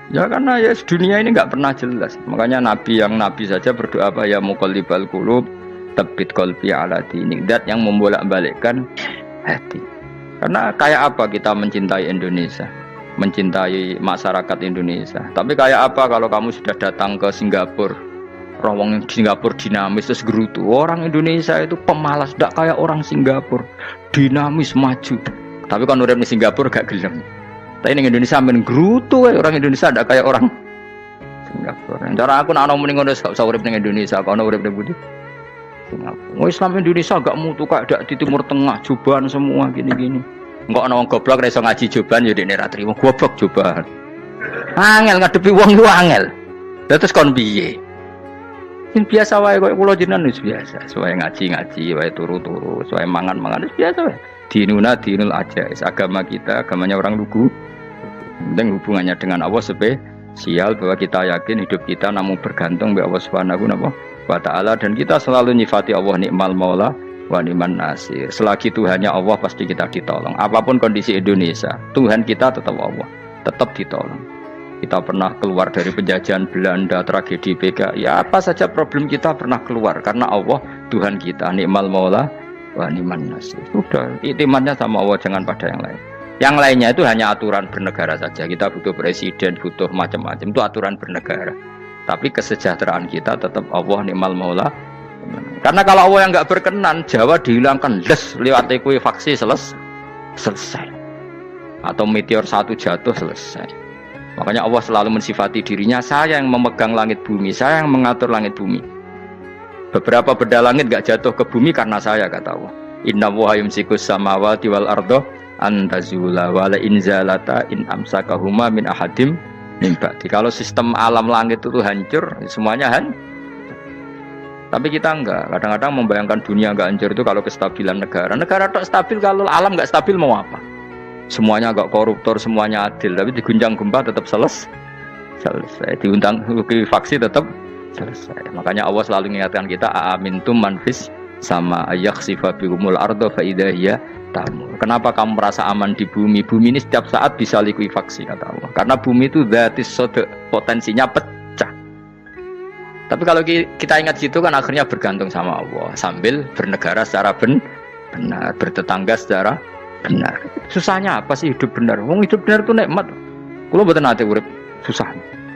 Ya karena ya dunia ini nggak pernah jelas. Makanya nabi saja berdoa apa ya muqallibal qulub tsabbit qalbi ala dinik. Dat yang membolak-balikkan hati. Karena kayak apa kita mencintai Indonesia, mencintai masyarakat Indonesia. Tapi kayak apa kalau kamu sudah datang ke Singapura, rawang Singapura dinamis terus gerutu. Orang Indonesia itu pemalas, tidak kayak orang Singapura, dinamis maju. Tapi kalau orang di Singapura gak gelem. Tapi di Indonesia men gerutu, orang Indonesia tidak kayak orang Singapura. Cara aku nak ngomong ngono gak usah urip ning Indonesia, kalau urip ning Budi. Singapura. Islam Indonesia gak mutu kak di Timur Tengah, cobaan semua gini-gini. Enggak ana wong goblok ra iso ngaji cobaan ya dekne ra trimo goblok cobaan. Angel ngadepi wong iku angel. Lah terus kon piye? Sing biasa wae koyo kula jenengan wis biasa, wae ngaji-ngaji, wae turu-turu, wae mangan-mangan wis biasa wae. Dinuna dinul aja, agama kita, agamanya orang lugu. Penting hubungannya dengan Allah spesial bahwa kita yakin hidup kita namun bergantung kepada Allah Subhanahu wa ta'ala dan kita selalu nyifati Allah nikmal maula wa ni'man nasir. Selagi Tuhannya Allah pasti kita ditolong. Apapun kondisi Indonesia, Tuhan kita tetap Allah, tetap ditolong. Kita pernah keluar dari penjajahan Belanda, tragedi PKI, ya apa saja problem kita pernah keluar karena Allah Tuhan kita nikmal maula wa ni'man nasir. Sudah, iktimatnya sama Allah, jangan pada yang lain. Yang lainnya itu hanya aturan bernegara saja. Kita butuh presiden, butuh macam-macam, itu aturan bernegara. Tapi kesejahteraan kita tetap Allah ni'mal maula. Karena kalau Allah yang nggak berkenan, Jawa dihilangkan les lewat ekuifaksi selesai. Atau meteor satu jatuh selesai. Makanya Allah selalu mensifati dirinya, saya yang memegang langit bumi, saya yang mengatur langit bumi. Beberapa benda langit nggak jatuh ke bumi karena saya, kata Allah. Inna wa yumsikus samawati wal ardo antazula wala inzalata in amsakahuma min ahadim nimbati. Kalau sistem alam langit itu hancur, semuanya hancur. Tapi kita enggak. Kadang-kadang membayangkan dunia enggak hancur itu kalau kestabilan negara. Negara tak stabil, kalau alam enggak stabil mau apa? Semuanya enggak koruptor, semuanya adil. Tapi diguncang gempa tetap selesai. Diundang faksi tetap selesai. Makanya Allah selalu mengingatkan kita, aamintum manfis sama ayakhsifa bihumul ardo faidahiyya tamur. Kenapa kamu merasa aman di bumi? Bumi ini setiap saat bisa likuifaksi, kata Allah. Karena bumi itu dzatis sodok, potensinya pecah. Tapi kalau kita ingat situ kan akhirnya bergantung sama Allah sambil bernegara secara benar, bertetangga secara benar. Susahnya apa sih hidup benar? Wong hidup benar itu nikmat. Kulo mboten nate urip susah.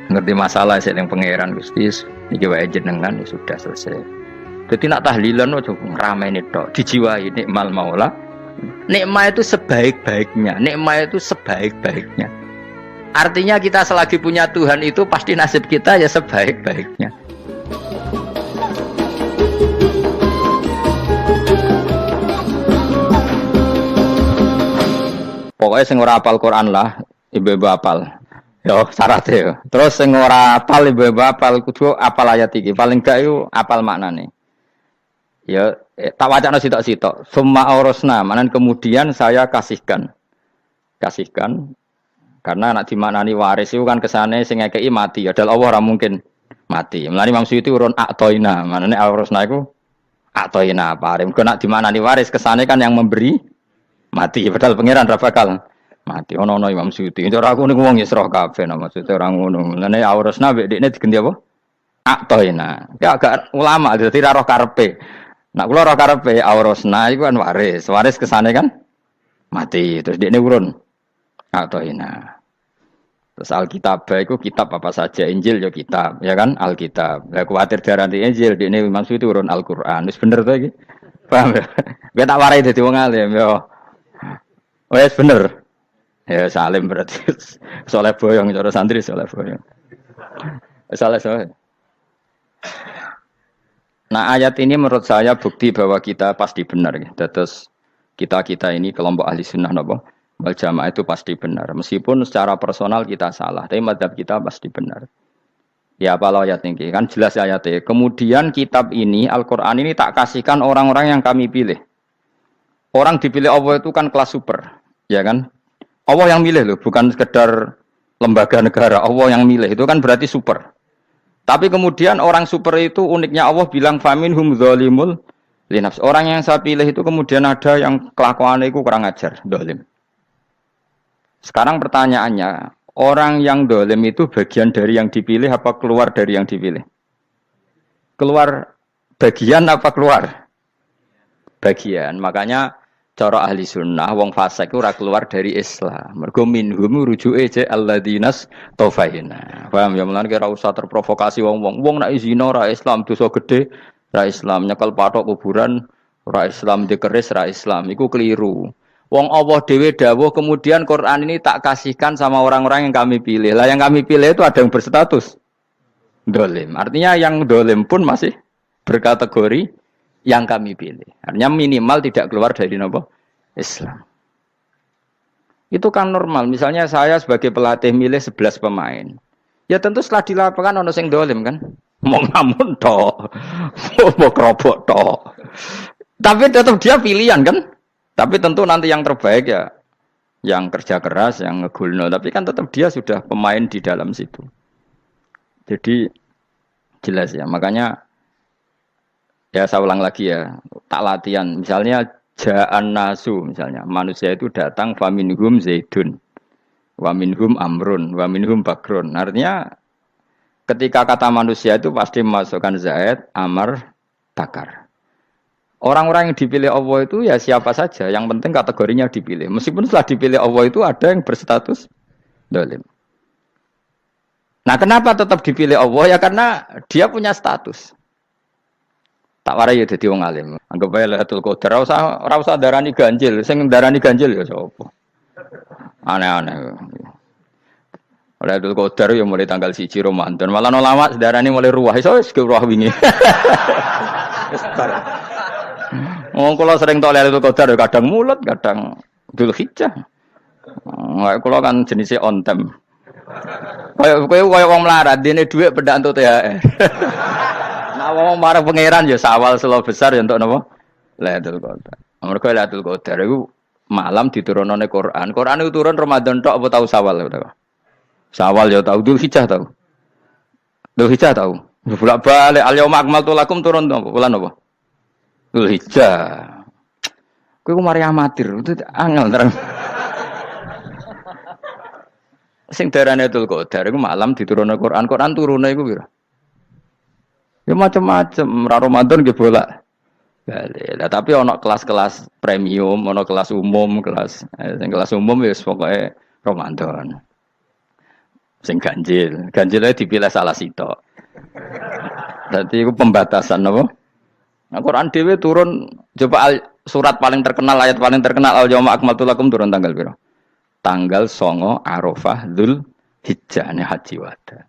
Ngerti masalah sing pangeran Gusti niki wae jenengan ya sudah selesai. Dadi nak tahlilan ojo ngrameni tok, dijiwai nikmal maula. Nikmat itu sebaik-baiknya, nikmat itu sebaik-baiknya. Artinya kita selagi punya Tuhan itu pasti nasib kita ya sebaik-baiknya. Pokoknya sing ora apal Quran lah, ibu-ibu apal. Yo syaratnya yo. Terus sing ora apal ibu-ibu apal kudu apal ayat iki. Paling gak yo apal maknane. Ya tak wacana sitok-sitok. Summa aurasna, manan kemudian saya kasihkan. Karena nak dimaknani waris itu kan kesane sing ngekeki mati. Padahal Allah ora mungkin mati. Mulane Imam Suyuti urun atoina, maknane aurasna iku atoina paring. Kok nak dimaknani waris kesane kan yang memberi mati, padahal pangeran ra bakal mati. Ono Imam Suyuti. Cara aku niku wong Isra kabeh no, maksudnya ora ngono. Mulane aurasna mbek dekne diganti apa? Atoina. Ya agak ulama dadi ra roh karepe. Nak kula roh karepe aurasna iku kan waris. Waris kesane kan mati. Terus dekne urun atoina. Terus Alkitab itu kitab apa saja, Injil ya kitab, ya kan Alkitab. Lah kuwatir darani Injil, dekne Imam Suyuti urun Al-Qur'an. Wis bener to iki? Paham ya? Gue tak warai dadi wong alim ya. Wes bener. Ya salim berarti. Soleh boyong cara santri soleh boyong. Soleh. Nah, ayat ini menurut saya bukti bahwa kita pasti benar ya. Terus kita ini kelompok ahli sunnah napa? Wal jamaah itu pasti benar. Meskipun secara personal kita salah, tapi mazhab kita pasti benar. Ya apa ayat ini? Kan jelas ayatnya. Kemudian kitab ini, Al-Quran ini tak kasihkan orang-orang yang kami pilih. Orang dipilih Allah itu kan kelas super, ya kan? Allah yang milih loh, bukan sekedar lembaga negara. Allah yang milih itu kan berarti super. Tapi kemudian orang super itu uniknya Allah bilang faminhum dzalimul linafs. Orang yang saya pilih itu kemudian ada yang kelakuannya itu kurang ajar, zalim. Sekarang pertanyaannya, Orang yang dolim itu bagian dari yang dipilih apa keluar dari yang dipilih? Keluar bagian apa keluar? Bagian. Makanya cara ahli sunnah wong fasik ora keluar dari Islam. Mergo minhum rujuke je alladinas taufaina. Paham ya mulane ora usah terprovokasi wong-wong. Wong nek zina ora Islam dosa gede, ora Islam nyekel patok kuburan, ora Islam dikeris, ora Islam. Iku keliru. Wong Allah dhewe dawuh kemudian Quran ini tak kasihkan sama orang-orang yang kami pilih. Lah yang kami pilih itu ada yang berstatus dolim. Artinya yang dolim pun masih berkategori yang kami pilih. Artinya minimal tidak keluar dari nopo Islam. Itu kan normal. Misalnya saya sebagai pelatih milih 11 pemain. Ya tentu setelah di lapangan ono sing dolim kan. Mau ngamun tok. Mau kerobok tok. Tapi tetap dia pilihan kan. Tapi tentu nanti yang terbaik ya yang kerja keras, yang ngegulno. Tapi kan tetap dia sudah pemain di dalam situ. Jadi jelas ya. Makanya ya saya ulang lagi ya, tak latihan. Misalnya ja'an nasu, misalnya manusia itu datang faminhum zaidun, waminhum amrun, waminhum bakrun. Artinya ketika kata manusia itu pasti memasukkan zaid, amr, bakar. Orang-orang yang dipilih Allah itu ya siapa saja, yang penting kategorinya dipilih. Meskipun setelah dipilih Allah itu ada yang berstatus dolim. Nah kenapa tetap dipilih Allah? Ya karena dia punya status. Tak warai ya dadi wong alim. Anggap ae Lailatul Qadar ora usah darani ganjil, sing darani ganjil ya sapa. Aneh-aneh. Lailatul Qadar ya mulai tanggal 1 Ramadan. Malah ulama darani mulai ruwah iso wis ke ruwah wingi. Wong kula sering tok Lailatul Qadar kadang mulut, kadang Dzulhijjah. Kula kan jenisnya on time. Kayak wong melarat dene dhuwit pendak entuk THR. Nah wong marang pangeran ya sawal selo besar ya entuk napa? Lailatul Qadar. Mergo Lailatul Qadar iku malam diturunane Quran. Quran itu turun Ramadan tok apa tau Sawal ta? Sawal ya tau, Dzulhijjah tau. Dzulhijjah tau. Bolak-balik al-yauma akmaltu lakum turun apa? Bulan apa? Dzulhijjah. Kowe ku mari amatir, itu angel terang. Sing darane Lailatul Qadar iku malam diturunne Quran. Quran turune iku pira? Ya macam-macam, ra Ramadan nggih bolak. Lah tapi ana kelas-kelas premium, ana kelas umum, sing kelas umum wis pokoke Ramadan. Sing ganjil, ganjile dipilih salah sitok. Dadi iku pembatasan apa? Nah, Quran dhewe turun coba surat paling terkenal, ayat paling terkenal al-yauma akmaltu lakum turun tanggal pira? Tanggal 9 Arafah Dzulhijjah ne haji wada.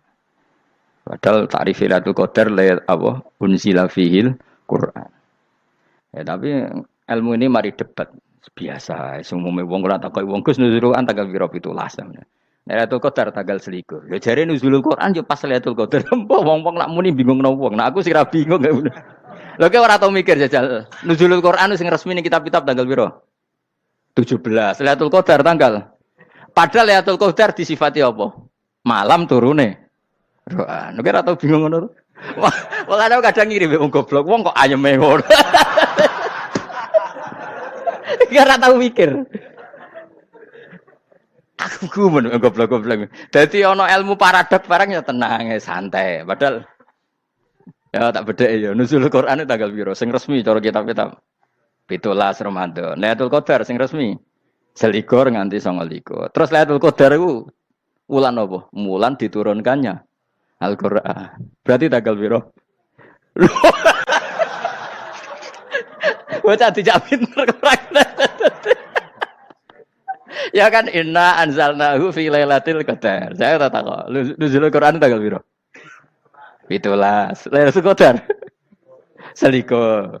Padahal ta'rif Lailatul Qadar apa unzila fihil Quran. Ya tapi ilmu ini mari debat biasa. Umumnya wong ora takoki wong Gus nuzul Quran tanggal pira 17. Lailatul Qadar tanggal 21. Ya jare nuzulul Quran yo pas Lailatul Qadar. Wong-wong nak muni bingung nang wong. Nah aku sih ra bingung. Lho kowe ora tau mikir jajal. Nuzulul Quran sing resmi ning kitab-kitab tanggal pira? 17. Lailatul Qadar tanggal. Padahal Lailatul Qadar disifati apa? Malam turune. Quran. Kowe ora tau bingung ngono. Wong kadang ngirim wong goblok, wong kok ayeme ngono. Ora tau mikir. Aku gumun goblok-goblok. Dadi ana ilmu paradok barang ya tenang, ya santai. Padahal ya tak bedhek ya nuzul Quran tanggal piro sing resmi cara kitab-kitab 17 Ramadan. Lailatul Qadar sing resmi 21 nganti 29. Terus Lailatul Qadar iku wulan apa? Wulan diturunkannya Al-Qur'an. Berarti tanggal piro? Bocah dijak pinter ya kan inna anzalnahu fi lailatul qadar. Saya tak tahu. Nuzul Quran tanggal piro? 17. Lailatul Qadar. Seliko.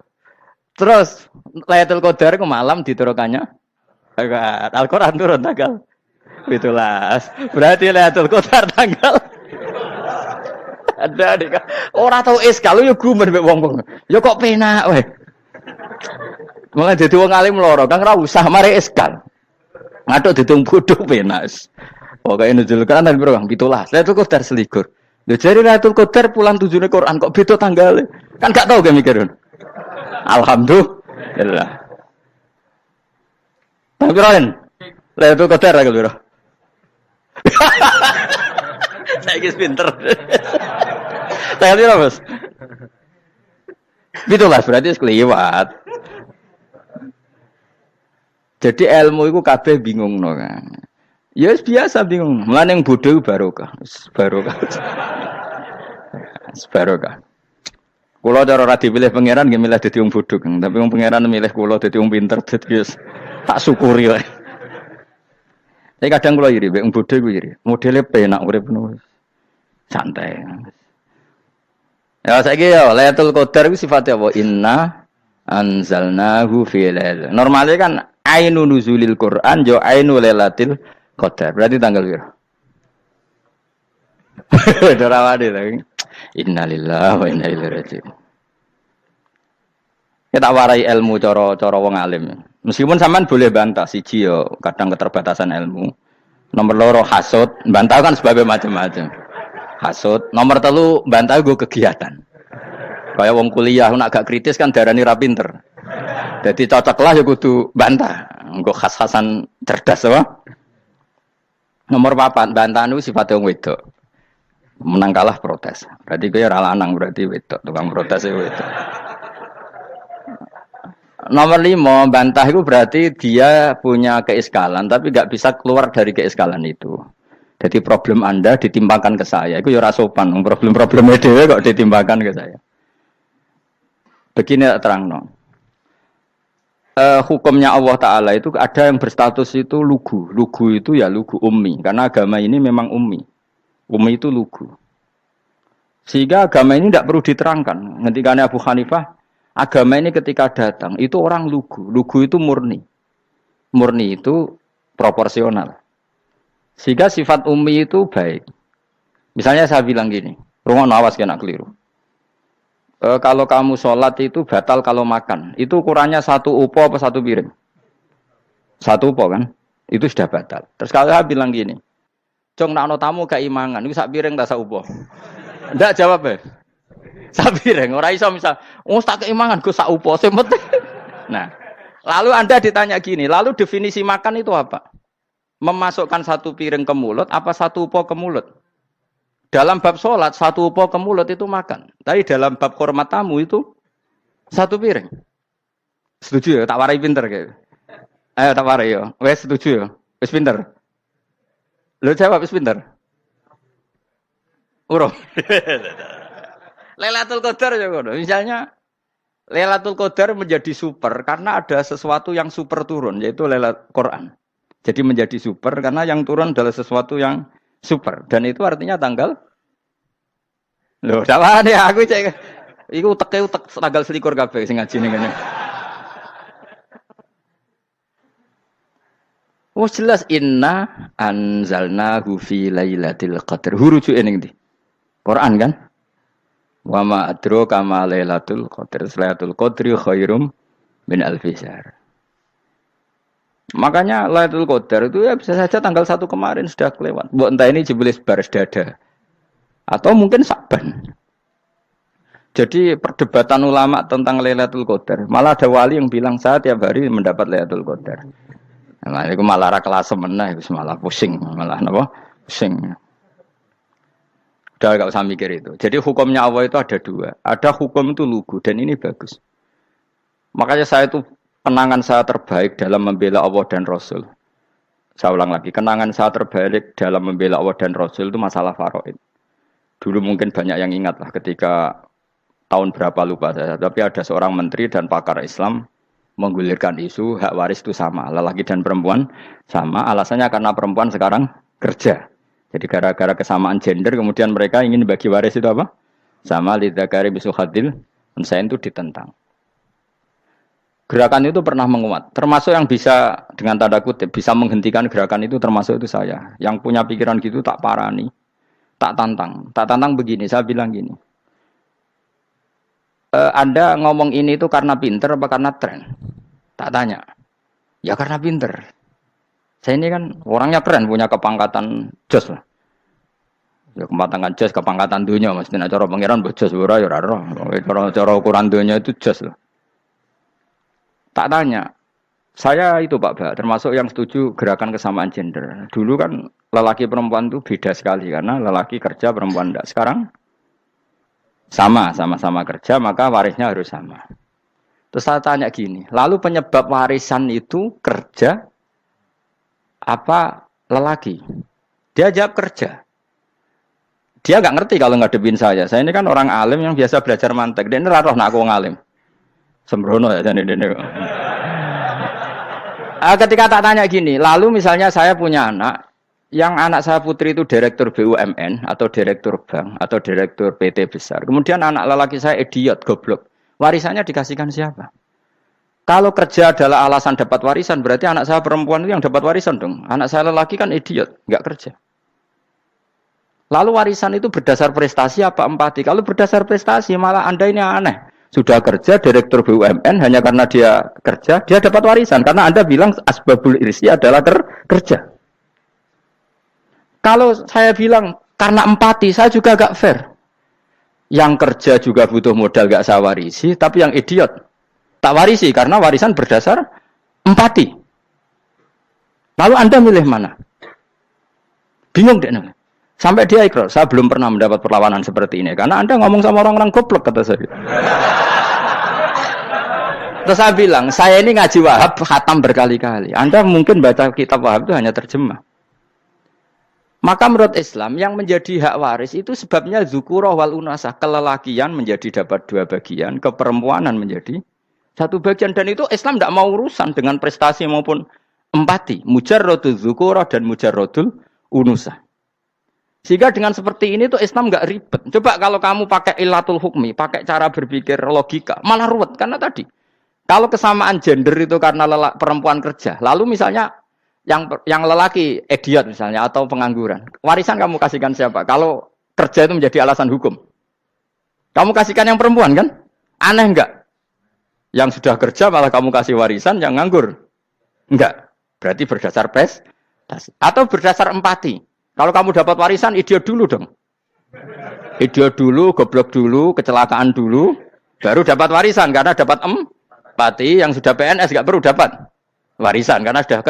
Terus Lailatul Qadar ke malam diturunkannya Al-Qur'an turun tanggal 17. Berarti Lailatul Qadar tanggal ada dik. Ora tau kalau yo gumen mek wong-wong. Yo kok penak wae. Mulai dadi wong alim loro, Kang ora usah mari eskal. Ngatuk ditung bodho penak. Pokoke nuzul Quran dan piro Kang 17. Lailatul Qadar selikur. Lho jare Lailatul Qadar pulang tujune Quran kok beda tanggale. Kan gak tau ge mikir. Alhamdulillah. Tapi Ron, Lailatul Qadar tanggal piro? Saiki pinter. Tanggal piro, Bos? Itulah berarti sekeliwat. Jadi ilmu itu kabeh bingung no kan. Ya biasa bingung. Mulane yang bodoh barokah. Barokah. Barokah. Kula cara ora dipilih pangeran nggih milih dadi wong bodoh, tapi wong pangeran milih kula dadi wong pinter dadi tak syukuri wae. Tapi kadang kula iri, wong bodoh iku iri. Modele penak urip ngono. Santai. Ya saiki ya Lailatul Qadar iku sifatnya apa? Inna anzalnahu fi lail. Normalnya kan ainu nuzulil Quran yo ainu Lailatul Qadar. Berarti tanggal piro? Dorawade lagi. Innalillahi wa inna ilaihi raji'un. Kita warai ilmu cara wong alim. Meskipun sampean boleh bantah siji yo kadang keterbatasan ilmu. Nomor loro hasud, bantah kan sebab macam-macam. Hasud, nomor telu bantah gue kegiatan. Kayak wong kuliah nak agak kritis kan darani ra pinter. Jadi cocoklah ya kudu bantah. Nggo khas-khasan cerdas apa? Nomor 4 bantahan itu sifatnya wong wedok. Menang kalah protes. Berarti kowe ora lanang berarti wedok, tukang protes itu wedok. Nomor 5 bantah itu berarti dia punya keiskalan tapi enggak bisa keluar dari keiskalan itu. Jadi problem Anda ditimpakan ke saya. Itu ya ora sopan. Problem-problemnya dhewe kok ditimpakan ke saya. Begini terangno. Hukumnya Allah Ta'ala itu ada yang berstatus itu lugu. Lugu itu ya lugu ummi. Karena agama ini memang ummi. Ummi itu lugu. Sehingga agama ini tidak perlu diterangkan. Ngendikane Abu Hanifah, agama ini ketika datang, itu orang lugu. Lugu itu murni. Murni itu proporsional. Sehingga sifat ummi itu baik. Misalnya saya bilang gini, rungokno awas kena keliru. Kalau kamu sholat itu batal kalau makan. Itu ukurannya 1 upo apa 1 piring? 1 upo kan? Itu sudah batal. Terus kalau saya bilang gini, Jong nak ono tamu gak imangan, itu 1 piring tak 1 upo. Ndak jawab ya. 1 piring. Ora iso misal, tak keimangan gue 1 upo. Nah, lalu Anda ditanya gini, lalu definisi makan itu apa? Memasukkan 1 piring ke mulut, apa 1 upo ke mulut? Dalam bab sholat, 1 upo ke mulut itu makan. Tapi dalam bab hormat tamu itu 1 piring. Setuju ya? Tak warai pinter kayak. Ayo tak warai ya. Wes setuju ya? Wes pinter. Lo jawab wes pinter. Urung. Lailatul Qadar ya ngono. Misalnya Lailatul Qadar menjadi super karena ada sesuatu yang super turun yaitu Lailatul Quran. Jadi menjadi super karena yang turun adalah sesuatu yang super dan itu artinya tanggal. Loh, sawane aku cek. Iku utek tanggal 21 kabeh sing ngaji ning kene. Oh jelas inna anzalnahu fi lailatul qadar. Hurujuke ning ndi? Quran kan? Wa ma adraka ma lailatul qadar. Lailatul qadri khairum min alfi syahr. Makanya Lailatul Qadar itu ya bisa saja tanggal 1 kemarin sudah kelewat. Mbok entah ini jebelis baris dada. Atau mungkin Sa'ban. Jadi perdebatan ulama tentang Lailatul Qadar. Malah ada wali yang bilang saya tiap hari mendapat Lailatul Qadar. Nah, itu malah ra kelas meneh, malah pusing, malah napa? Pusing. Udah enggak usah mikir itu. Jadi hukumnya Allah itu ada 2. Ada hukum itu lugu dan ini bagus. Makanya saya itu kenangan saya terbaik dalam membela Allah dan Rasul. Saya ulang lagi, kenangan saya terbaik dalam membela Allah dan Rasul itu masalah faraid. Dulu mungkin banyak yang ingat lah ketika tahun berapa lupa saya. Tapi ada seorang menteri dan pakar Islam menggulirkan isu hak waris itu sama. Lelaki dan perempuan sama. Alasannya karena perempuan sekarang kerja. Jadi gara-gara kesamaan gender kemudian mereka ingin bagi waris itu apa? Sama lidzakari bisul hadil. Saya itu ditentang. Gerakan itu pernah menguat, termasuk yang bisa dengan tanda kutip bisa menghentikan gerakan itu termasuk itu saya. Yang punya pikiran gitu tak parani, tak tantang begini. Saya bilang gini, Anda ngomong ini itu karena pinter apa karena tren? Tak tanya, ya karena pinter. Saya ini kan orangnya keren, punya kepangkatan jos lah. Ya kepangkatan jos, kepangkatan dunia, mestinya cara pangeran bojos ora ya ora. Cara ukuran dunia itu jos lah. Tak tanya, Saya itu Pak Ba, termasuk yang setuju gerakan kesamaan gender. Dulu kan lelaki perempuan itu beda sekali karena lelaki kerja perempuan tidak. Sekarang sama-sama kerja maka warisnya harus sama. Terus saya tanya gini, lalu penyebab warisan itu kerja apa lelaki? Dia jawab kerja. Dia nggak ngerti kalau ngadepin saya. Saya ini kan orang alim yang biasa belajar mantek. Dia ini roh nak aku ngalim. Sembrono ya jadi ini. Ketika tak tanya gini, lalu misalnya saya punya anak, yang anak saya putri itu direktur BUMN atau direktur bank atau direktur PT besar. Kemudian anak lelaki saya idiot, goblok. Warisannya dikasihkan siapa? Kalau kerja adalah alasan dapat warisan, berarti anak saya perempuan itu yang dapat warisan dong. Anak saya lelaki kan idiot, nggak kerja. Lalu warisan itu berdasar prestasi apa empati? Kalau berdasar prestasi malah Anda ini aneh. Sudah kerja direktur BUMN hanya karena dia kerja, dia dapat warisan. Karena Anda bilang asbabul irsi adalah kerja. Kalau saya bilang karena empati, saya juga gak fair. Yang kerja juga butuh modal gak saya warisi, tapi yang idiot tak warisi karena warisan berdasar empati. Lalu Anda milih mana? Bingung deh. Sampai dia ikrar, saya belum pernah mendapat perlawanan seperti ini. Karena Anda ngomong sama orang-orang goblok, kata saya. Terus saya bilang, saya ini ngaji Wahab, khatam berkali-kali. Anda mungkin baca kitab Wahab itu hanya terjemah. Maka menurut Islam, yang menjadi hak waris itu sebabnya zukurah wal unasah. Kelelakian menjadi dapat 2 bagian, keperempuanan menjadi 1 bagian. Dan itu Islam tidak mau urusan dengan prestasi maupun empati. Mujarrodul zukurah dan mujarrodul unusah. Sehingga dengan seperti ini tuh Islam nggak ribet. Coba kalau kamu pakai ilatul hukmi, pakai cara berpikir logika, malah ruwet. Karena tadi, kalau kesamaan gender itu karena perempuan kerja, lalu misalnya yang lelaki idiot misalnya atau pengangguran, warisan kamu kasihkan siapa? Kalau kerja itu menjadi alasan hukum, kamu kasihkan yang perempuan kan? Aneh nggak? Yang sudah kerja malah kamu kasih warisan, yang nganggur enggak? Berarti berdasar prestasi atau berdasar empati. Kalau kamu dapat warisan, idiot dulu dong. Idiot dulu, goblok dulu, kecelakaan dulu, baru dapat warisan karena dapat empati. Yang sudah PNS nggak perlu dapat warisan karena sudah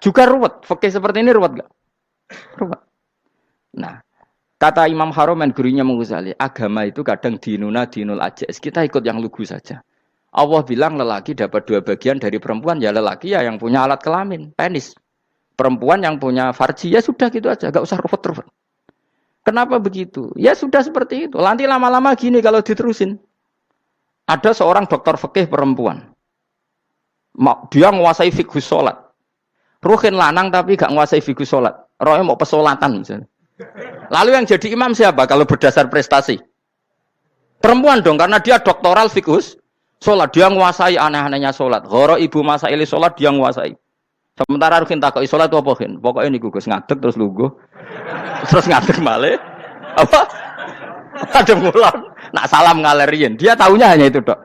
juga ruwet. Fikih seperti ini ruwet nggak? Ruwet. Nah, kata Imam Haromen gurunya Menguzali, agama itu kadang dinuna dinul ajais. Kita ikut yang lugu saja. Allah bilang lelaki dapat 2 bagian dari perempuan, ya lelaki ya yang punya alat kelamin, penis. Perempuan yang punya farji, ya sudah gitu aja, gak usah ruwet-ruwet. Kenapa begitu? Ya sudah seperti itu. Nanti lama-lama gini kalau diterusin. Ada seorang dokter fikih perempuan. Dia menguasai fikih sholat. Ruhin lanang tapi gak menguasai fikih sholat. Rohnya mau pesolatan misalnya. Lalu yang jadi imam siapa kalau berdasar prestasi? Perempuan dong, karena dia doktoral fikih sholat. Dia menguasai aneh-anehnya sholat. Horo ibu masaili sholat dia menguasai. Sementara Rukin takoi sholat itu apa Rukin? Pokoknya ini gugus ngadeg terus lugu. Terus ngadeg balik. Apa? Ada ngulang. Nak salam ngalerin. Dia tahunya hanya itu dok.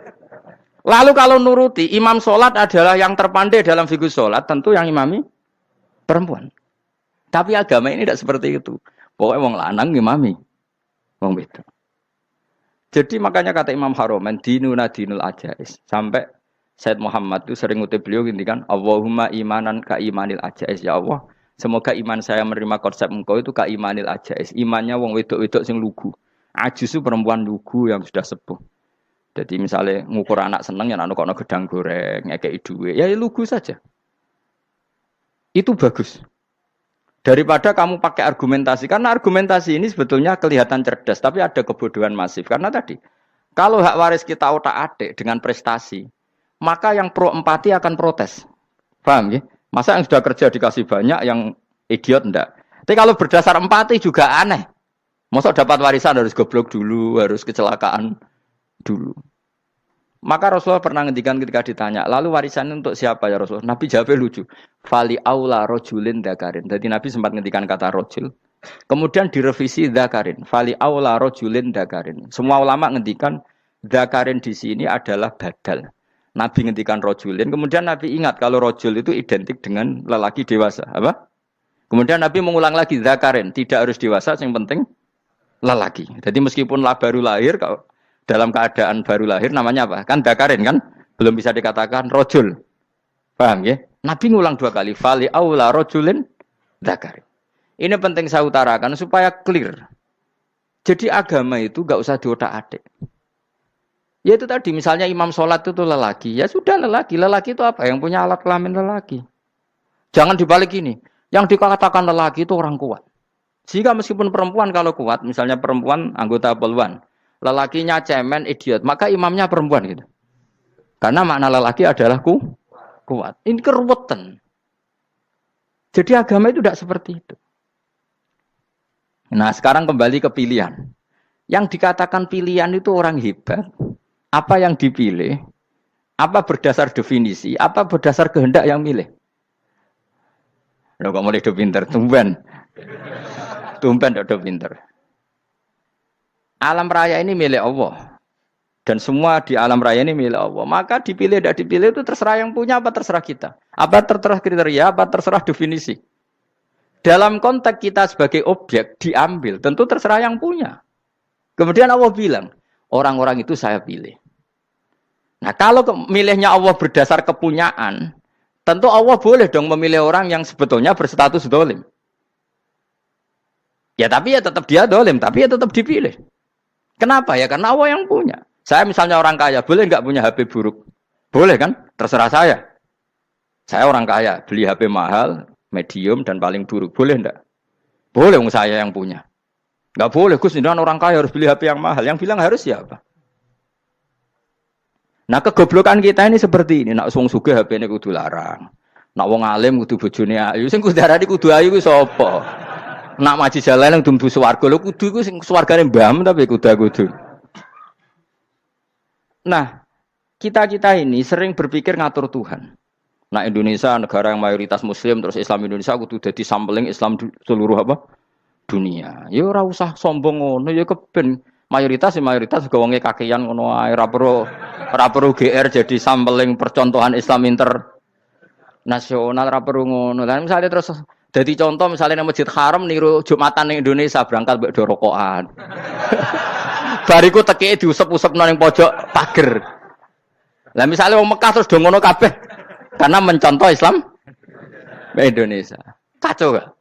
Lalu kalau nuruti, imam sholat adalah yang terpandai dalam fikih sholat. Tentu yang imami perempuan. Tapi agama ini tidak seperti itu. Pokoknya wong lanang imami. Wong beda. Jadi makanya kata Imam Haromen, dinuna dinul ajais. Sampai Said Muhammad itu sering ngutip beliau gini kan, Allahumma imanan ka imanil ajais, ya Allah. Semoga iman saya menerima konsep engkau itu ka imanil ajais. Imannya wong wedok-wedok sing lugu. Ajis itu perempuan lugu yang sudah sepuh. Jadi misalnya ngukur anak seneng ya anak kono gedang goreng, ngekei duwe, ya lugu saja. Itu bagus. Daripada kamu pakai argumentasi, karena argumentasi ini sebetulnya kelihatan cerdas, tapi ada kebodohan masif. Karena tadi, kalau hak waris kita otak-atik dengan prestasi, maka yang pro empati akan protes. Paham ya? Masa yang sudah kerja dikasih banyak, yang idiot enggak. Tapi kalau berdasar empati juga aneh. Masa dapat warisan harus goblok dulu, harus kecelakaan dulu. Maka Rasulullah pernah ngendikan ketika ditanya, lalu warisan untuk siapa ya Rasulullah? Nabi jawabnya lucu. Fali aula rojulin dakarin. Jadi Nabi sempat ngendikan kata rojul. Kemudian direvisi dakarin. Fali aula rojulin dakarin. Semua ulama ngendikan dakarin di sini adalah badal. Nabi ngendikan rojulin, kemudian Nabi ingat kalau rojul itu identik dengan lelaki dewasa. Apa? Kemudian Nabi mengulang lagi, zakarin, tidak harus dewasa, yang penting lelaki. Jadi meskipun baru lahir, kalau dalam keadaan baru lahir namanya apa? Kan zakarin kan? Belum bisa dikatakan rojul. Paham ya? Nabi ngulang 2 kali. Fali aula rojulin dzakari. Ini penting saya utarakan supaya clear. Jadi agama itu gak usah diotak-atik. Ya itu tadi misalnya imam sholat itu lelaki. Ya sudah lelaki. Lelaki itu apa? Yang punya alat kelamin lelaki. Jangan dibalik ini. Yang dikatakan lelaki itu orang kuat. Jika meskipun perempuan kalau kuat, misalnya perempuan anggota poluan, lelakinya cemen, idiot, maka imamnya perempuan gitu. Karena makna lelaki adalah kuat. Ini keruwetan. Jadi agama itu tidak seperti itu. Nah sekarang kembali ke pilihan. Yang dikatakan pilihan itu orang hebat. Apa yang dipilih? Apa berdasar definisi? Apa berdasar kehendak yang milih? Loh kok mulai pinter, tumben. Tumben udah pinter. Alam raya ini milik Allah. Dan semua di alam raya ini milik Allah. Maka dipilih tidak dipilih itu terserah yang punya apa terserah kita. Apa terserah kriteria, apa terserah definisi. Dalam konteks kita sebagai objek diambil, tentu terserah yang punya. Kemudian Allah bilang, orang-orang itu saya pilih. Nah kalau milihnya Allah berdasar kepunyaan, tentu Allah boleh dong memilih orang yang sebetulnya berstatus dolim. Ya tapi ya tetap dia dolim, tapi ya tetap dipilih. Kenapa ya? Karena Allah yang punya. Saya misalnya orang kaya, boleh nggak punya HP buruk? Boleh kan? Terserah saya. Saya orang kaya, beli HP mahal, medium dan paling buruk. Boleh enggak? Boleh saya yang punya. Nggak boleh, Gus, ini orang kaya harus beli HP yang mahal. Yang bilang harus siapa? Nah kegoblokan kita ini seperti ini. Nak wong sugih HP ini kudu larang. Nak wong alim kudu bojone ayu. Sing kudu darani kudu ayu ku sapa? Nak maji jalan yang dumbu swarga lho kudu iku sing swargane mbam tapi kudu. Nah, kita ini sering berpikir ngatur Tuhan. Nah, Indonesia negara yang mayoritas muslim terus Islam Indonesia kudu dadi sampling Islam seluruh apa? Dunia. Ya ora usah sombong ngono ya keben mayoritas juga wonge kakean ngono ae ora perlu GR jadi sampling percontohan Islam internasional ora perlu ngono. Lah misalnya terus jadi contoh misalnya di Masjid Haram niru Jumatan ning Indonesia berangkat mbek do rokokan. Bariku tekike diusep-usepno ning pojok pager. Lah misalnya wong Mekah terus do ngono kabeh karena mencontoh Islam Indonesia. Kacau gak?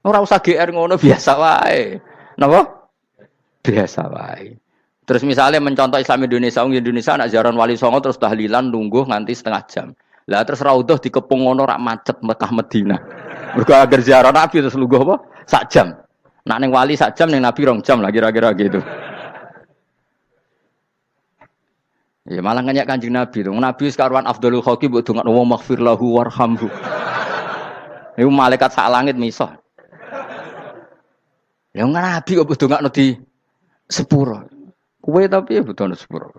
Ora usah GR ngono biasa wae. Napa? Biasa wae. Terus misalnya mencontoh Islam Indonesia anak ziarah Wali Songo terus tahlilan nunggu nganti setengah jam. Lah terus raudhah dikepung ngono rak macet Mekah Madinah. Mergo agar ziarah Nabi terus lungguh apa? Sak jam. Nak ning wali sak jam ning Nabi 2 jam lah kira-kira gitu. Ya malah nganyak Kanjeng Nabi tuh. Nabi sekaruan afdhalul khalqi mbok dongakno wa maghfir lahu warhamhu. Iku malaikat sak langit miso. Ya Nabi kok dongakno di sepuro. Kowe tapi ya butuh sepuro.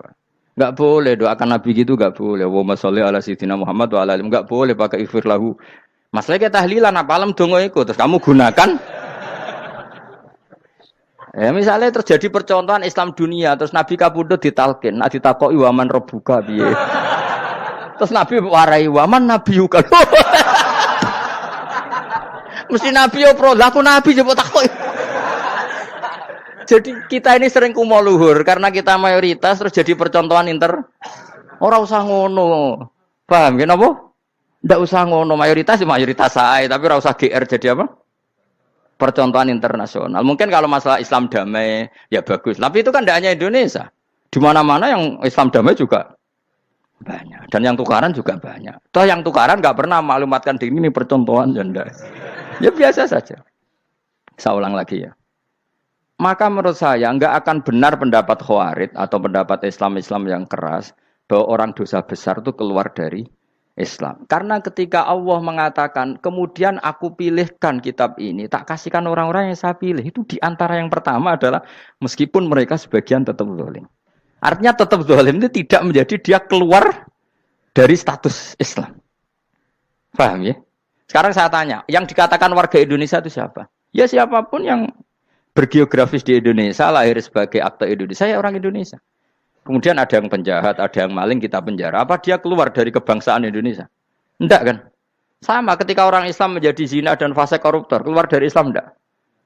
Enggak boleh doakan Nabi gitu enggak boleh. Wa sholli ala sayyidina Muhammad wa ala alihi enggak boleh pakai ighfir lahu. Masalah kita tahlilan apalem donga iku terus kamu gunakan. Ya misalnya terjadi percontohan Islam dunia terus Nabi kapundhut ditalkin, nek ditakoki waman rabbuka piye. Terus Nabi warai waman nabiyuka. Mesti Nabi yo pro, lah aku Nabi coba takoki. Jadi kita ini sering kumo luhur karena kita mayoritas terus jadi percontohan Ora usah ngono. Paham ya napa? Ndak usah ngono, mayoritas sae, tapi ora usah GR jadi apa? Percontohan internasional. Mungkin kalau masalah Islam damai ya bagus. Tapi itu kan tidak hanya Indonesia. Di mana-mana yang Islam damai juga banyak. Dan yang tukaran juga banyak. Toh yang tukaran nggak pernah maklumatkan diri ini percontohan janda. Ya biasa saja. Saya ulang lagi ya. Maka menurut saya nggak akan benar pendapat Khawarij atau pendapat Islam yang keras bahwa orang dosa besar itu keluar dari Islam. Karena ketika Allah mengatakan, kemudian aku pilihkan kitab ini, tak kasihkan orang-orang yang saya pilih. Itu diantara yang pertama adalah, meskipun mereka sebagian tetap zalim. Artinya tetap zalim itu tidak menjadi dia keluar dari status Islam. Paham ya? Sekarang saya tanya, yang dikatakan warga Indonesia itu siapa? Ya siapapun yang bergeografis di Indonesia, lahir sebagai akte Indonesia, saya orang Indonesia. Kemudian ada yang penjahat, ada yang maling, kita penjara. Apa dia keluar dari kebangsaan Indonesia? Enggak kan? Sama ketika orang Islam menjadi zina dan fase koruptor, keluar dari Islam enggak?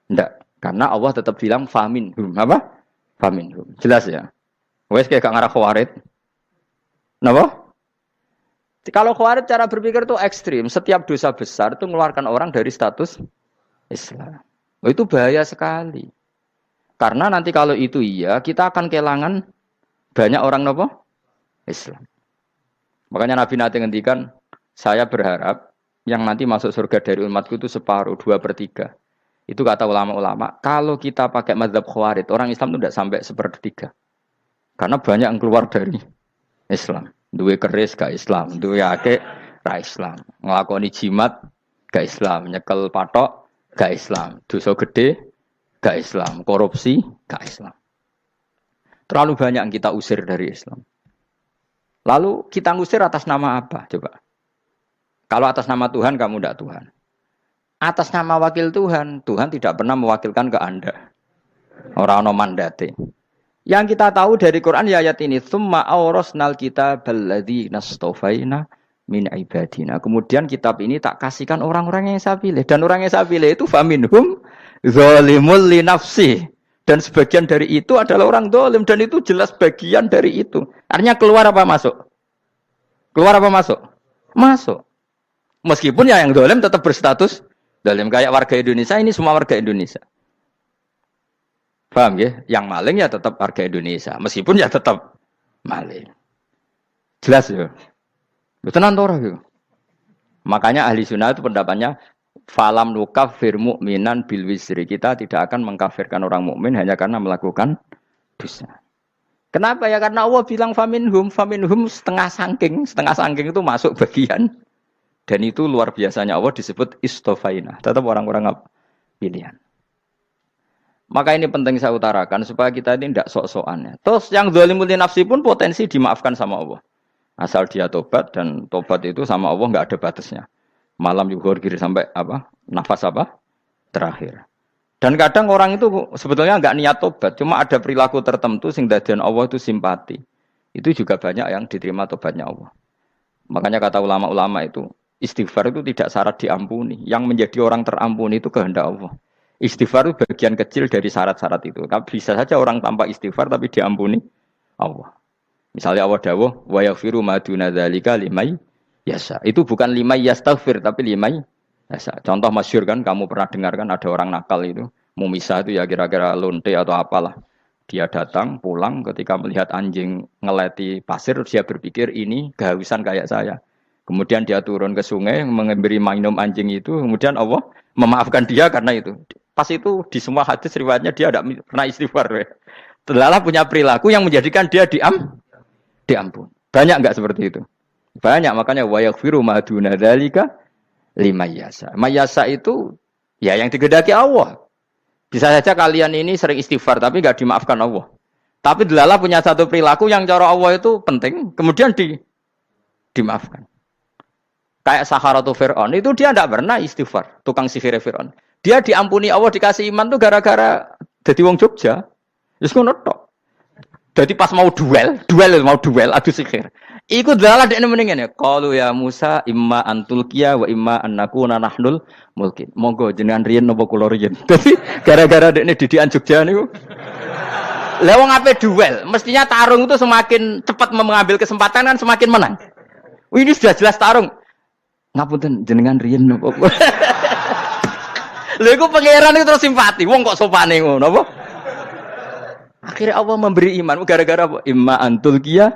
Enggak. Karena Allah tetap bilang faminhum. Apa? Faminhum. Jelas ya? Wes kayak gak ngarah Khawarij. Napa? Kalau Khawarij cara berpikir itu ekstrim. Setiap dosa besar itu mengeluarkan orang dari status Islam. Oh, itu bahaya sekali. Karena nanti kalau itu iya, kita akan kehilangan banyak orang nopo Islam. Makanya Nabi nanti ngendikan, saya berharap yang nanti masuk surga dari umatku itu separuh, 2/3. Itu kata ulama-ulama. Kalau kita pakai mazhab Khawarij, orang Islam itu tidak sampai 1/3. Karena banyak yang keluar dari Islam. Duwe keris gak Islam, duwe akeh ra Islam. Nglakoni jimat gak Islam, nyekel patok gak Islam, dosa gede gak Islam, korupsi gak Islam. Terlalu banyak yang kita usir dari Islam. Lalu kita ngusir atas nama apa? Coba. Kalau atas nama Tuhan kamu tidak Tuhan. Atas nama wakil Tuhan, Tuhan tidak pernah mewakilkan ke Anda. Orang-orang mandate. Yang kita tahu dari Quran ya ayat ini, tsumma awrasnal kitabal ladzina astafaina min ibadina. Kemudian kitab ini tak kasihkan orang-orang yang saya pilih, dan orang yang saya pilih itu faminhum zalimul li nafsi. Dan sebagian dari itu adalah orang zalim, dan itu jelas bagian dari itu. Artinya keluar apa masuk? Keluar apa masuk? Masuk. Meskipun ya yang zalim tetap berstatus zalim, kayak warga Indonesia, ini semua warga Indonesia. Paham ya? Yang maling ya tetap warga Indonesia. Meskipun ya tetap maling. Jelas ya? Tenan ora ya? Makanya ahli sunnah itu pendapatnya falam nukafir mu'minan bil wisri. Kita tidak akan mengkafirkan orang mukmin hanya karena melakukan dosa. Kenapa ya? Karena Allah bilang faminhum setengah sangking itu masuk bagian. Dan itu luar biasanya Allah disebut istofaina. Tetap orang-orang pilihan. Maka ini penting saya utarakan supaya kita ini tidak sok-sokan. Terus yang zalimul li nafsi pun potensi dimaafkan sama Allah. Asal dia tobat, dan tobat itu sama Allah nggak ada batasnya. Malam yuhur kiri sampai apa? Nafas apa? Terakhir. Dan kadang orang itu sebetulnya nggak niat tobat, cuma ada perilaku tertentu sehingga dadian Allah itu simpati. Itu juga banyak yang diterima tobatnya Allah. Makanya kata ulama-ulama itu, istighfar itu tidak syarat diampuni. Yang menjadi orang terampuni itu kehendak Allah. Istighfar itu bagian kecil dari syarat-syarat itu. Bisa saja orang tanpa istighfar tapi diampuni Allah. Misalnya Allah dawuh, wa yaghfiru ma duna dzalika limay yasha. Itu bukan limay yastaghfir tapi limay yasha. Contoh masyhur kan, kamu pernah dengar kan ada orang nakal itu, mumisah itu ya kira-kira lonte atau apalah. Dia datang pulang ketika melihat anjing ngeleti pasir, dia berpikir ini kehausan kayak saya. Kemudian dia turun ke sungai memberi minum anjing itu, kemudian Allah memaafkan dia karena itu. Pas itu di semua hadis riwayatnya dia tidak pernah istighfar. Terlalu punya perilaku yang menjadikan dia diampun. Banyak enggak seperti itu? Banyak, makanya wa yaghfiru ma duna dzalika liman yasha. Mayasa itu ya yang digedaki Allah. Bisa saja kalian ini sering istighfar tapi enggak dimaafkan Allah. Tapi delala punya satu perilaku yang cara Allah itu penting, kemudian dimaafkan. Kayak Saharatu Fir'aun, itu dia tidak pernah istighfar, tukang sihir Fir'aun. Dia diampuni Allah, dikasih iman tuh gara-gara jadi wong Jogja. Terus ngono tok. Jadi pas mau duel adu sihir. Iku dalah dekne mendingan ya. Qalu ya Musa imma antulqiya wa imma annakuna nahnul mulkin. Monggo jenengan riyen napa kula riyen. Dadi gara-gara dekne didikan Jogja niku. Lah wong ape duel, mestinya tarung itu semakin cepat mengambil kesempatan kan semakin menang. Ini sudah jelas tarung. Ngapunten jenengan riyen napa. Lha iku pangeran itu terus simpati. Wong kok sopane ngono apa? Akhirnya Allah memberi iman gara-gara apa? Imma antul qiyah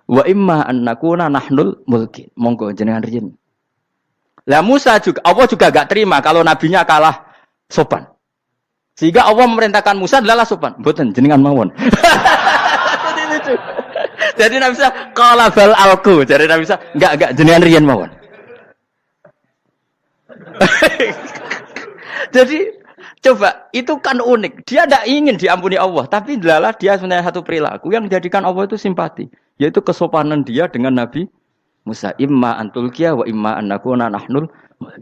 wa imma annakuna nahnul mulkin. Monggo jenengan riyen. Lah Musa juga Allah juga enggak terima kalau nabinya kalah sopan. Sehingga Allah memerintahkan Musa adalah sopan. Mboten jenengan mawon. Jadi Nabi Musa qala bal alqu. Jadi Nabi Musa enggak jenengan riyen mawon. Jadi coba itu kan unik. Dia tidak ingin diampuni Allah, tapi adalah dia sebenarnya satu perilaku yang menjadikan Allah itu simpati, yaitu kesopanan dia dengan Nabi Musa. Imma antulqiya wa imma annakuna nahnul.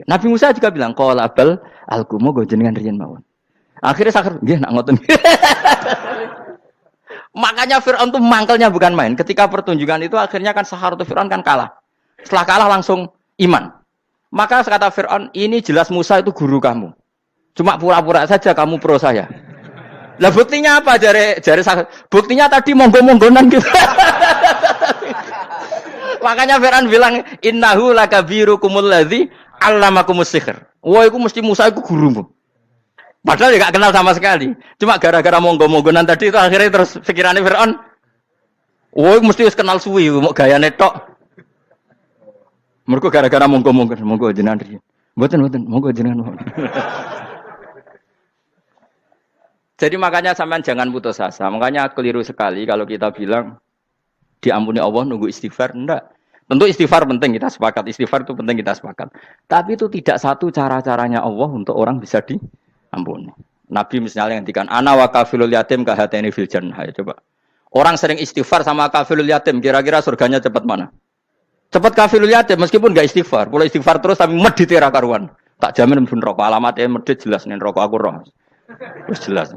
Nabi Musa juga bilang qala bal alqu moga jenengan riyen mawon. Akhirnya sakar nggih nak ngoten. Makanya Firaun itu mangkelnya bukan main. Ketika pertunjukan itu akhirnya kan Saharatu Firaun kan kalah. Setelah kalah langsung iman. Maka kata Firaun, ini jelas Musa itu guru kamu. Cuma pura-pura saja kamu pro saya. Lah buktinya apa? Jare buktinya tadi monggo-monggonan gitu. Makanya Fir'aun bilang innahu lakabirukumul ladzi 'allamakumus sihr. Wah, iku mesti Musa iku gurumu. Padahal dia gak kenal sama sekali. Cuma gara-gara monggo-monggonan tadi itu akhirnya terus pikirannya Fir'aun. Wah, mesti wis kenal suwi mau gayane tok. Mergo gara-gara monggo jenengan riyen. Mboten, monggo jenengan. Jadi makanya sampean jangan putus asa. Makanya keliru sekali kalau kita bilang diampuni Allah nunggu istighfar. Enggak. Tentu istighfar penting, kita sepakat. Istighfar itu penting, kita sepakat. Tapi itu tidak satu cara-caranya Allah untuk orang bisa diampuni. Nabi misalnya ngendikan ana wa kafilul yatim ka hatani fil jannah. Ya, coba. Orang sering istighfar sama kafilul yatim, kira-kira surganya cepat mana? Cepat kafilul yatim meskipun enggak istighfar. Boleh istighfar terus tapi medit ra karuan. Tak jamin mlebu neraka. Alamatnya medit jelas ning neraka aku roh. Wis jelas.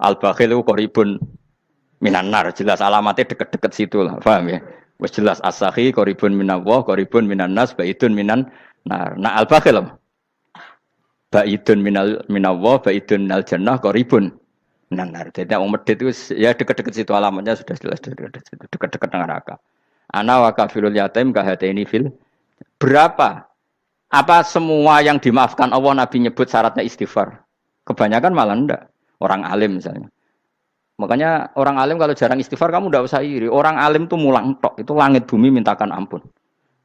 Al-bakhil ku qaribun minan nar, jelas alamatnya deket-deket situ lah. Paham ya? Wis jelas as-sakhi qaribun minallah, qaribun minan nas, baidun minan nar. Nah al-bakhil baidun minallah, baidun minal jannah, qaribun minan nar. Jadi wong medit itu ya deket-deket situ alamatnya sudah jelas deket-deket dengan neraka. Ana wa kafilul yatim ka hataini fil. Berapa? Apa semua yang dimaafkan Allah Nabi nyebut syaratnya istighfar? Kebanyakan malah enggak. Orang alim misalnya. Makanya orang alim kalau jarang istighfar kamu enggak usah iri. Orang alim tuh mulang tok, itu langit bumi mintakan ampun.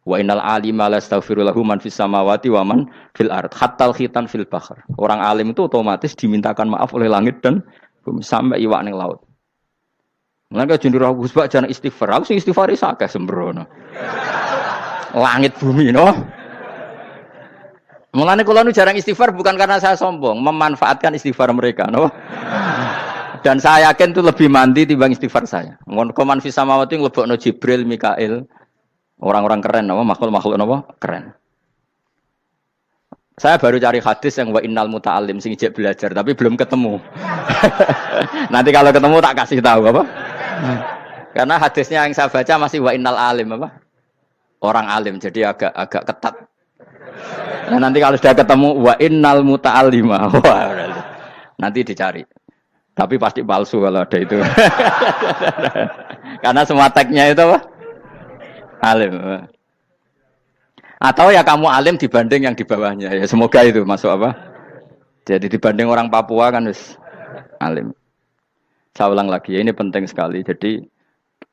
Wa innal alima lastaghfiru lahu man fis samawati wa man fil ard hatta khitan fil bahr. Orang alim itu otomatis dimintakan maaf oleh langit dan bumi sampai iwak ning laut. Mulane jenenge Gus Bak jarang istighfar. Aku sing istighfar is akeh sembrono. Langit bumi no. Mulane kula nu jarang istighfar bukan karena saya sombong, memanfaatkan istighfar mereka, no. Dan saya yakin itu lebih mandi timbang istighfar saya. Koman fi samawati nglebokno Jibril, Mikail. Orang-orang keren no, makhluk-makhluk no, keren. Saya baru cari hadis yang wa innal muta'allim sing ijek belajar tapi belum ketemu. Nanti kalau ketemu tak kasih tahu apa? Karena hadisnya yang saya baca masih wa innal alim apa? Orang alim jadi agak ketat. Nah, nanti kalau sudah ketemu wa innal muta'allima. Wah, nanti dicari. Tapi pasti palsu kalau ada itu. Karena semua tagnya itu apa? Alim. Atau ya kamu alim dibanding yang di bawahnya. Ya semoga itu masuk apa? Jadi dibanding orang Papua kan wis alim. Saya ulang lagi ya, ini penting sekali. Jadi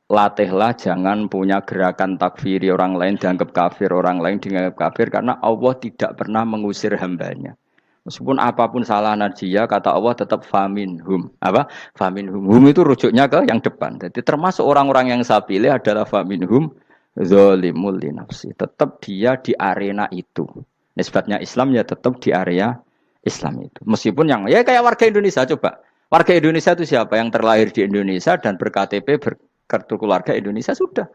latihlah jangan punya gerakan takfiri orang lain dianggap kafir, orang lain dianggap kafir karena Allah tidak pernah mengusir hambanya. Meskipun apapun salah najiyah kata Allah tetap faminhum. Apa? Faminhum. Hum itu rujuknya ke yang depan. Jadi termasuk orang-orang yang saya pilih adalah faminhum zalimul li nafsi. Tetap dia di arena itu. Nisbatnya Islam ya tetap di area Islam itu. Meskipun yang ya kayak warga Indonesia coba. Warga Indonesia itu siapa? Yang terlahir di Indonesia dan berKTP kartu keluarga Indonesia sudah.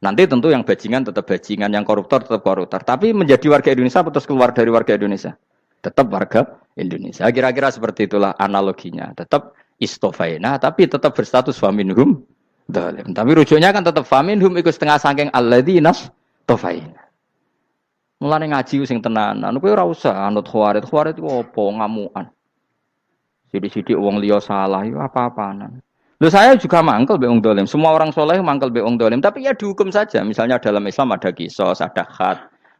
Nanti tentu yang bajingan tetap bajingan, yang koruptor tetap koruptor. Tapi menjadi warga Indonesia atau keluar dari warga Indonesia? Tetap warga Indonesia. Kira-kira seperti itulah analoginya. Tetap istofaina, tapi tetap berstatus faminhum dhalim. Tapi rujuknya kan tetap faminhum ikut setengah saking alladzinas tofaina. Mulane ngaji sing tenanan. Kowe ora usah anut khawarit. Khawarit itu apa? Ngamukan. Sidik-sidik wong liya salah itu apa-apaan. Loh saya juga mangkel be wong dolim. Semua orang soleh mangkel be wong dolim. Tapi ya dihukum saja. Misalnya dalam Islam ada kisos, ada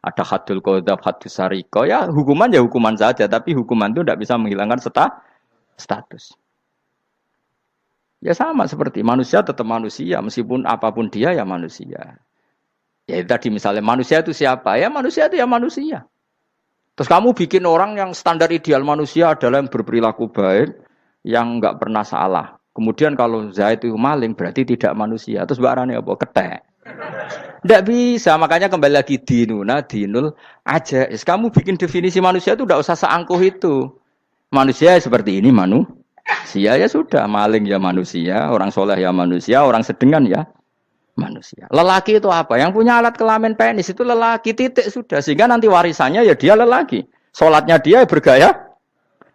hadul qadzaf, hadus sariko. Ya hukuman saja. Tapi hukuman itu tidak bisa menghilangkan status. Ya sama seperti manusia tetap manusia. Meskipun apapun dia ya manusia. Ya tadi misalnya manusia itu siapa? Ya manusia itu ya manusia. Terus kamu bikin orang yang standar ideal manusia adalah yang berperilaku baik, yang enggak pernah salah. Kemudian kalau Zaid itu maling berarti tidak manusia. Terus barane apa? Ketek. Tidak bisa, makanya kembali lagi dinul aja. Kamu bikin definisi manusia itu tidak usah seangkuh itu. Manusia seperti ini manusia ya sudah, maling ya manusia, orang soleh ya manusia, orang sedengan ya manusia. Lelaki itu apa? Yang punya alat kelamin penis itu lelaki, titik sudah. Sehingga nanti warisannya ya dia lelaki. Sholatnya dia bergaya.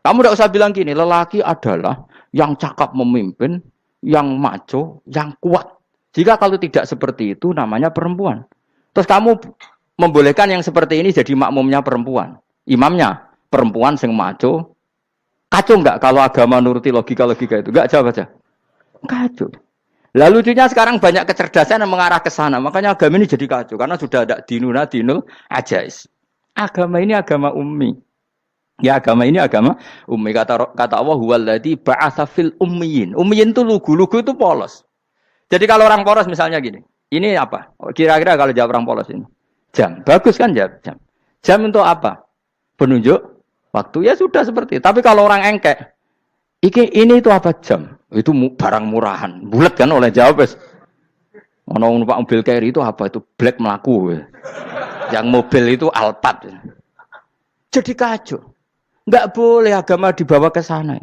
Kamu tidak usah bilang gini, lelaki adalah yang cakap memimpin, yang maco, yang kuat. Jika kalau tidak seperti itu namanya perempuan. Terus kamu membolehkan yang seperti ini jadi makmumnya perempuan. Imamnya perempuan sing maco. Kacau enggak kalau agama nuruti logika-logika itu? Enggak, jawab aja. Kacau. Lah lucunya sekarang banyak kecerdasan yang mengarah ke sana. Makanya agama ini jadi kacau karena sudah ada dinul ajais. Agama ini agama ummi. Ya agama ini agama ummi. Kata Allah huwallazi ba'atsa fil ummiyin. Ummiyin itu lugu itu polos. Jadi kalau orang polos misalnya gini. Ini apa? Kira-kira kalau jawab orang polos ini. Jam. Bagus kan jam. Jam untuk apa? Penunjuk waktu. Ya sudah seperti itu. Tapi kalau orang engkek, ini itu apa jam? Itu barang murahan. Bulat kan oleh jawab. Ono numpak mobil carry itu apa? Itu black melaku. Yang mobil itu Alphard. Jadi kacau. Enggak boleh agama dibawa ke sana.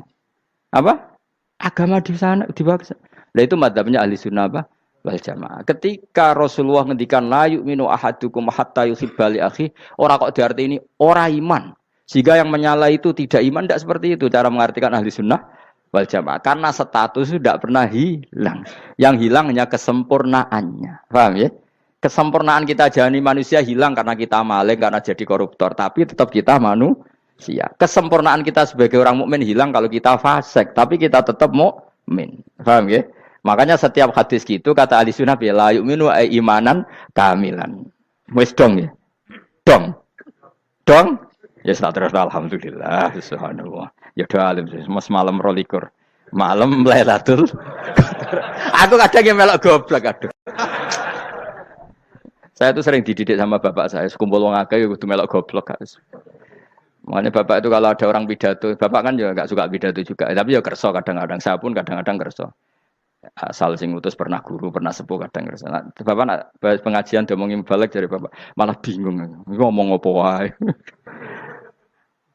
Apa? Agama di sana dibawa ke sana. Nah itu madzhabnya ahli sunnah apa? Wal jamaah. Ketika Rasulullah ngendikan la yu'minu ahadukum hatta yuhibba li akhi, ora kok diarti ini ora iman. Sehingga yang menyala itu tidak iman, tidak seperti itu cara mengartikan ahli sunnah wal jamaah. Karena status itu tidak pernah hilang. Yang hilang hanya kesempurnaannya. Paham ya? Kesempurnaan kita jalani manusia hilang karena kita maling, karena jadi koruptor. Tapi tetap kita manusia. Kesempurnaan kita sebagai orang mukmin hilang kalau kita fasik. Tapi kita tetap mukmin. Paham ya? Makanya setiap hadis gitu kata ahli sunnah la yu'minu imanan kamilan. Wis dong ya. Dong. Ya terus alhamdulillah subhanallah. Ya doa alim mas malam rolikur. Malam Lailatul. Aku kadang yang melok goblok aduh. Saya tuh sering dididik sama bapak saya, sekumpul wong akeh kudu melok goblok guys. Makanya bapak itu kalau ada orang pidato, bapak kan juga enggak suka pidato juga, tapi ya kerso kadang-kadang, saya pun kadang-kadang kerso. Asal sing utus pernah guru, pernah sepuh kadang kerso. Nah, bapak nak pengajian ngomongin balik dari bapak, malah bingung ngomong apa wae.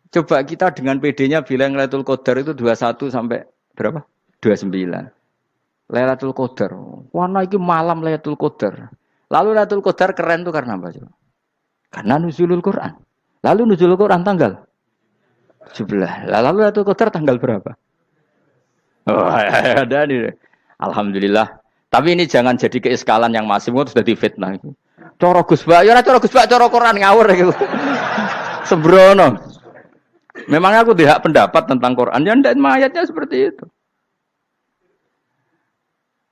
Coba kita dengan PD-nya bilang Lailatul Qadar itu 21 sampai berapa? 29. Lailatul Qadar. Warna itu malam Lailatul Qadar. Lalu Lailatul Qadar keren tuh karena apa? Karena nuzulul Quran. Lalu nuzulul Quran tanggal 17. Lalu Lailatul Qadar tanggal berapa? Oh, ada nih. Alhamdulillah. Tapi ini jangan jadi keiskalan yang masif itu sudah difitnah. Coro Gus Bak, ya coro Gus Bak, coro Quran ngawur gitu. Sembrono. Memang aku tidak pendapat tentang Quran, ya dan ayatnya seperti itu.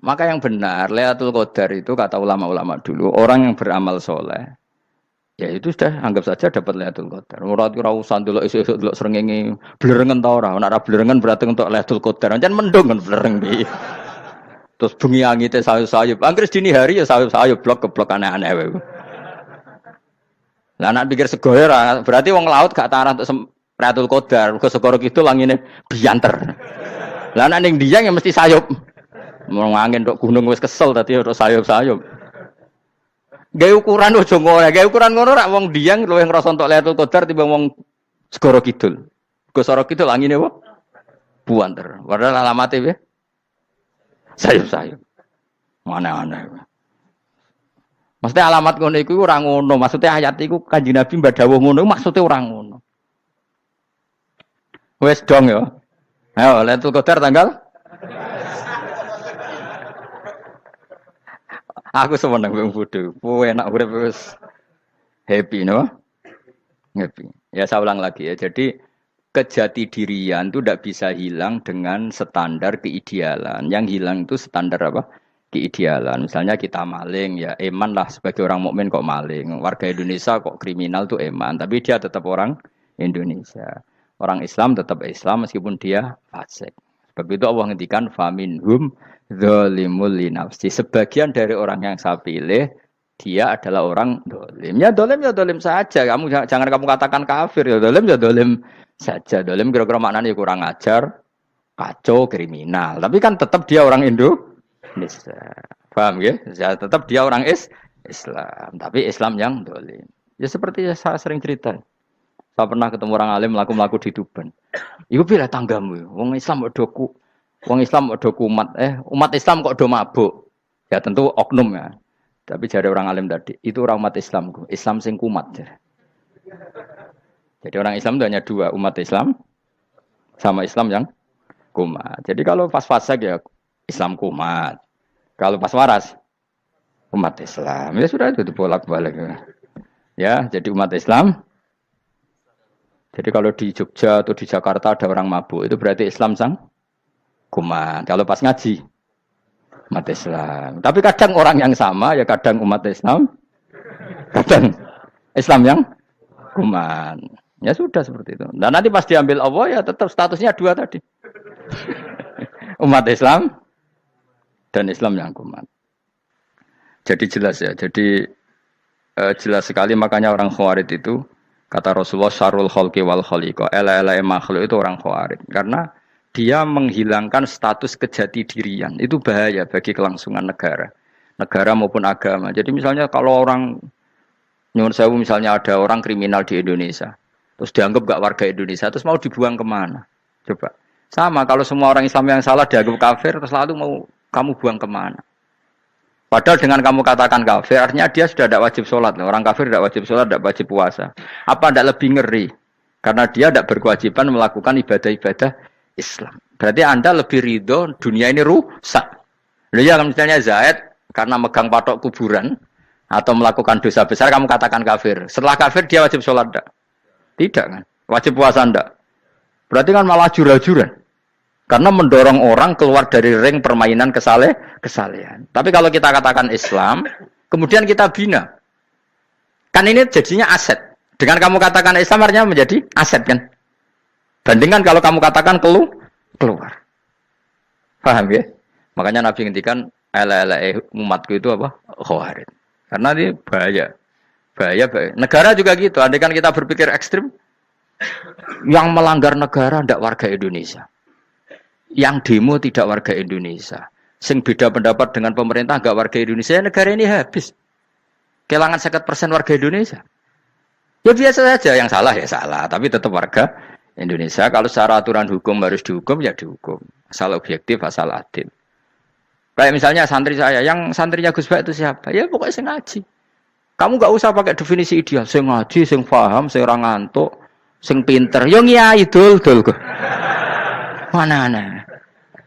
Maka yang benar, Lailatul Qadar itu kata ulama-ulama dulu, orang yang beramal soleh, ya itu sudah anggap saja dapat Lailatul Qadar. Ora usah ndelok esuk-esuk ndelok srengenge blerengen ta ora. Nek ora blerengen berarti untuk Lailatul Qadar. Jan mendung kan blereng piye. Terus bengi angite sayup-sayup. Anggere dini hari ya sayup-sayup blok aneh-aneh wae. Lah nek pikir sego ora, berarti wong laut gak tarah untuk Lailatul Qadar, ke segoro kidul langine bianter. Lah nek ning Dieng ya mesti sayup. Mau angin tok gunung wis kesel tadi tok sayup-sayup. Gawe ukuran ojo ngono, gawe ukuran ngono rak wong Dieng luwih ngrasa entuk Lailatul Qadar timbang wong segoro kidul. Ke segoro kidul angine apa? Buanter. Padahal alamate piye? Sayup-sayup. Mana-mana. Maksudnya alamat ngono iku ora ngono, maksudnya ayat iku Kanjeng Nabi mbak dawuh ngono, maksudnya ora ngono. Wes dong ya. Ayo Lailatul Qadar tanggal. Aku seneng wong bodho. Kowe enak urip wis happy no? Happy. Ya saya ulang lagi ya. Jadi kejati dirian itu tidak bisa hilang dengan standar keidealan. Yang hilang itu standar apa? Keidealan. Misalnya kita maling ya eman lah sebagai orang mukmin kok maling. Warga Indonesia kok kriminal tuh eman, tapi dia tetap orang Indonesia. Orang Islam tetap Islam meskipun dia fasik. Sebab itu Allah ngendikan faminhum zalimul linafsi. Sebagian dari orang yang saya pilih dia adalah orang dolim. Ya dolim saja. Kamu jangan kamu katakan kafir ya dolim saja. Dolim kira-kira maknanya kurang ajar, kacau, kriminal. Tapi kan tetap dia orang Indonesia. Paham ya? Ya tetap dia orang Islam. Tapi Islam yang dolim. Ya seperti saya sering cerita. Saya pernah ketemu orang alim melaku di Tuban. Iku pilih tanggamu. Wong Islam kok doku. Wong Islam kok do kumat. Umat Islam kok do mabuk. Ya tentu oknum ya. Tapi jare orang alim tadi, itu orang umat Islamku. Islam sing kumat. Jadi orang Islam itu hanya dua, umat Islam sama Islam yang kumat. Jadi kalau pas fasik ya Islam kumat. Kalau pas waras umat Islam. Ya sudah itu bolak-balik. Ya, jadi umat Islam. Jadi kalau di Jogja atau di Jakarta ada orang mabuk, itu berarti Islam sang kumat. Kalau pas ngaji, umat Islam. Tapi kadang orang yang sama ya kadang umat Islam, kadang Islam yang kuman. Ya sudah seperti itu. Dan nanti pas diambil Allah ya tetap statusnya dua tadi. Umat Islam dan Islam yang kuman. Jadi jelas ya. Jadi jelas sekali makanya orang Khawarij itu kata Rasulullah syarrul khalqi wal khaliqa. Ela-ela makhluk itu orang Khawarij karena dia menghilangkan status kejati dirian. Itu bahaya bagi kelangsungan negara. Negara maupun agama. Jadi misalnya kalau orang nyuwun sewu misalnya ada orang kriminal di Indonesia, terus dianggap gak warga Indonesia, terus mau dibuang kemana? Coba. Sama kalau semua orang Islam yang salah dianggap kafir, terus lalu mau kamu buang kemana? Padahal dengan kamu katakan kafir, artinya dia sudah tidak wajib sholat. Orang kafir tidak wajib sholat, tidak wajib puasa. Apa tidak lebih ngeri? Karena dia tidak berkewajiban melakukan ibadah-ibadah Islam. Berarti Anda lebih ridho dunia ini rusak. Lalu ya misalnya Zaid karena megang patok kuburan atau melakukan dosa besar kamu katakan kafir. Setelah kafir dia wajib sholat enggak? Tidak kan? Wajib puasa enggak? Berarti kan malah jura-juran. Karena mendorong orang keluar dari ring permainan kesalehan. Tapi kalau kita katakan Islam, kemudian kita bina. Kan ini jadinya aset. Dengan kamu katakan Islam artinya menjadi aset kan? Bandingkan kalau kamu katakan keluar. Paham ya? Makanya Nabi ngendikan ala umatku itu apa? Khawarij. Karena ini bahaya. Bahaya. Negara juga gitu. Andai kan kita berpikir ekstrim, yang melanggar negara tidak warga Indonesia. Yang demo tidak warga Indonesia. Sing beda pendapat dengan pemerintah enggak warga Indonesia, negara ini habis. Kehilangan 50% warga Indonesia. Ya biasa saja, yang salah ya salah, tapi tetap warga Indonesia. Kalau secara aturan hukum harus dihukum, ya dihukum. Asal objektif, asal adil. Kayak misalnya santri saya, yang santrinya Gus Bak itu siapa? Ya pokoknya sing ngaji. Kamu enggak usah pakai definisi ideal. Sing ngaji, sing paham, sing ora ngantuk, sing pinter. Yo ngiyai dul kok. Mana.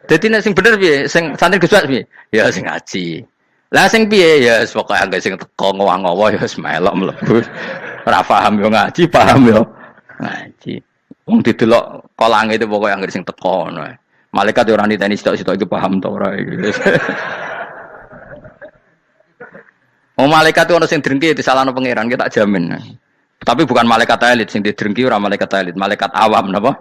Dadi nek sing bener piye? Sing santri Gus Bak piye? Ya sing ngaji. Lah sing piye? Ya pokoke angge sing teko ngowah-ngowah ya wis melok mlebu. Ora paham yo ngaji, paham yo ngaji. Wong didelok kolange itu pokoke angge sing teko ngono. Malaikat yo ora niteni sitok-sitok iki paham ta ora iki. Oh malaikat itu ono sing drengki disalahno pangeran kita jamin. Tapi bukan malaikat elit sing didrengki ora malaikat elit, malaikat awam napa?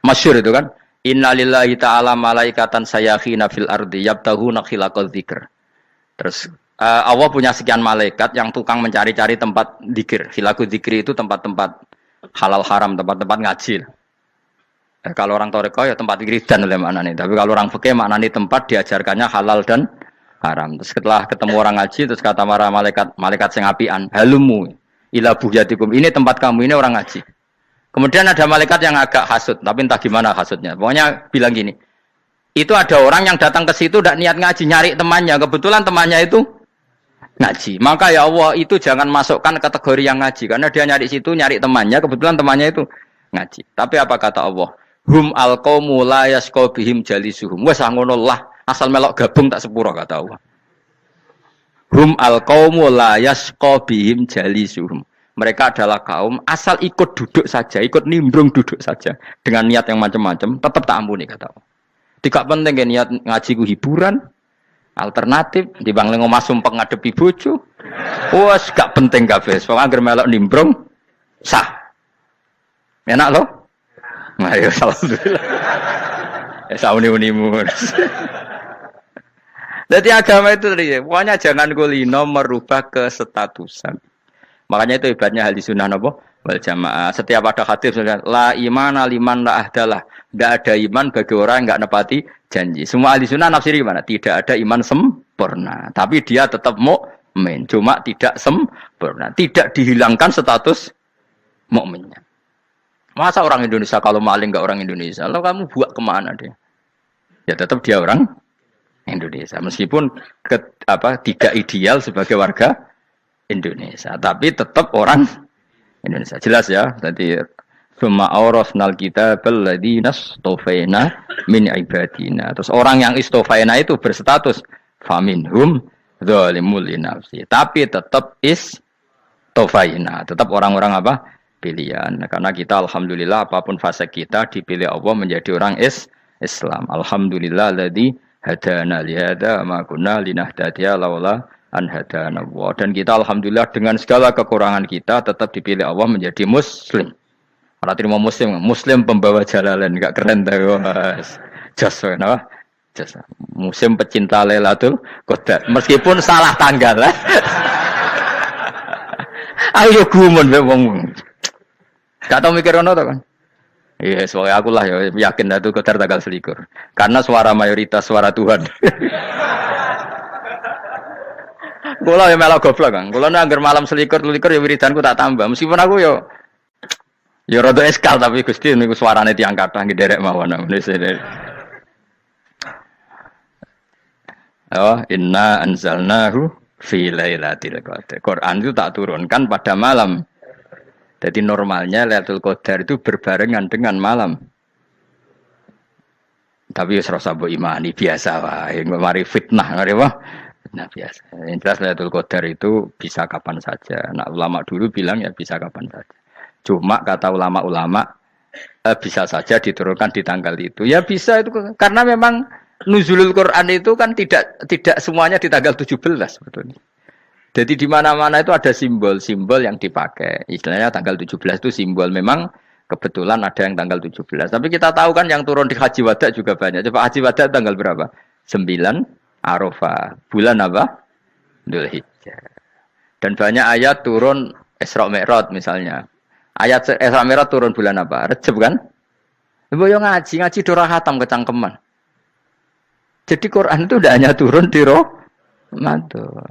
Masyhur itu kan. Innalillahi ta'ala malaikatan sayakhina fil ardi yabtahuna khilaqal dzikr. Terus Allah punya sekian malaikat yang tukang mencari-cari tempat dzikir. Khilaqul dzikri itu tempat-tempat halal haram, tempat-tempat ngaji. Kalau orang toreko ya tempat wiridan oleh maknanya. Tapi kalau orang fikih maknanya tempat diajarkannya halal dan haram. Terus setelah ketemu orang ngaji terus kata para malaikat sing apian, halumu ila buhyatikum. Ini tempat kamu, ini orang ngaji. Kemudian ada malaikat yang agak hasud, tapi entah gimana hasudnya. Pokoknya bilang gini, itu ada orang yang datang ke situ tidak niat ngaji, nyari temannya. Kebetulan temannya itu ngaji. Maka ya Allah itu jangan masukkan kategori yang ngaji. Karena dia nyari situ, nyari temannya. Kebetulan temannya itu ngaji. Tapi apa kata Allah? Hum alqaumu la yasqa bihim jalisuhum. Wes ngono lah, asal melok gabung tak sepuro kata Allah. Hum alqaumu la yasqa bihim jalisuhum. Mereka adalah kaum asal ikut duduk saja, ikut nimbrung duduk saja dengan niat yang macam-macam, tetap tak ampuni kata Allah. Tidak penting kan niat ngaji ku hiburan, alternatif, dibang lengo masumpeng ngadepi bojo. Wes gak penting kabeh, pokoke anggere melok nimbrung sah. Enak loh? Nah, ya alhamdulillah. Ya sauni-unimu. Jadi agama itu tadi, pokoknya jangan kulino merubah kestatusan. Makanya itu hebatnya ahli sunnah napa wal jamaah. Setiap ada hadis la imana liman la ahdalah. Tidak ada iman bagi orang yang enggak nepati janji. Semua ahli sunnah nafsiri gimana? Tidak ada iman sempurna. Tapi dia tetap mukmin. Cuma tidak sempurna. Tidak dihilangkan status mukminnya. Masa orang Indonesia kalau maling enggak orang Indonesia? Lalu kamu buat kemana dia? Ya tetap dia orang Indonesia. Meskipun tidak ideal sebagai warga Indonesia, tapi tetap orang Indonesia. Jelas ya. Tadi summa awrasnal kitabal ladzina istofaina min ibadina. Terus orang yang istofaina itu berstatus faminhum zalimul linafsi. Tapi tetap istofaina, tetap orang-orang apa? Pilihan. Karena kita alhamdulillah apapun fase kita dipilih Allah menjadi orang Islam. Alhamdulillah alladzi hadana li hadza ma kunna linahtadiya laula an hadana Allah. Dan kita alhamdulillah dengan segala kekurangan kita tetap dipilih Allah menjadi muslim. Ora terima muslim pembawa jalalain, enggak keren ta Mas. Jos napa? Jos. Muslim pecinta Lailatul Qadar. Meskipun salah tanggal. Ayo gumun mbek wong. Gak tau mikir ngono to kan? Iya, soalnya aku lah ya yakin itu Qadar tanggal 21. Karena suara mayoritas suara Tuhan. Kula ya melok goblok kan. Kula nek anggar malam 21 ya wiridanku tak tambah. Meskipun aku ya rada eskal tapi Gusti niku suarane tiyang kathah nderek mawon. Oh, inna anzalnahu fi lailatul qadar. Quran itu tak turunkan pada malam. Jadi normalnya Lailatul Qadar itu berbarengan dengan malam. Tapi wis rasa mbok imani biasa wae, mari fitnah ngare wah. Nah biasa. Yang jelas Lailatul Qadar itu bisa kapan saja. Nah ulama dulu bilang ya bisa kapan saja. Cuma kata ulama-ulama bisa saja diturunkan di tanggal itu. Ya bisa itu karena memang nuzulul Quran itu kan tidak semuanya di tanggal 17 sebetulnya. Jadi di mana-mana itu ada simbol-simbol yang dipakai. Istilahnya tanggal 17 itu simbol. Memang kebetulan ada yang tanggal 17. Tapi kita tahu kan yang turun di Haji Wada juga banyak. Coba Haji Wada tanggal berapa? 9 Arafah. Bulan apa? Dzulhijjah. Dan banyak ayat turun Isra Mi'raj misalnya. Ayat Isra Mi'raj turun bulan apa? Rejab kan? Ibu yang ngaji dorah khatam kecangkeman. Jadi Quran itu tidak hanya turun di Ramadan.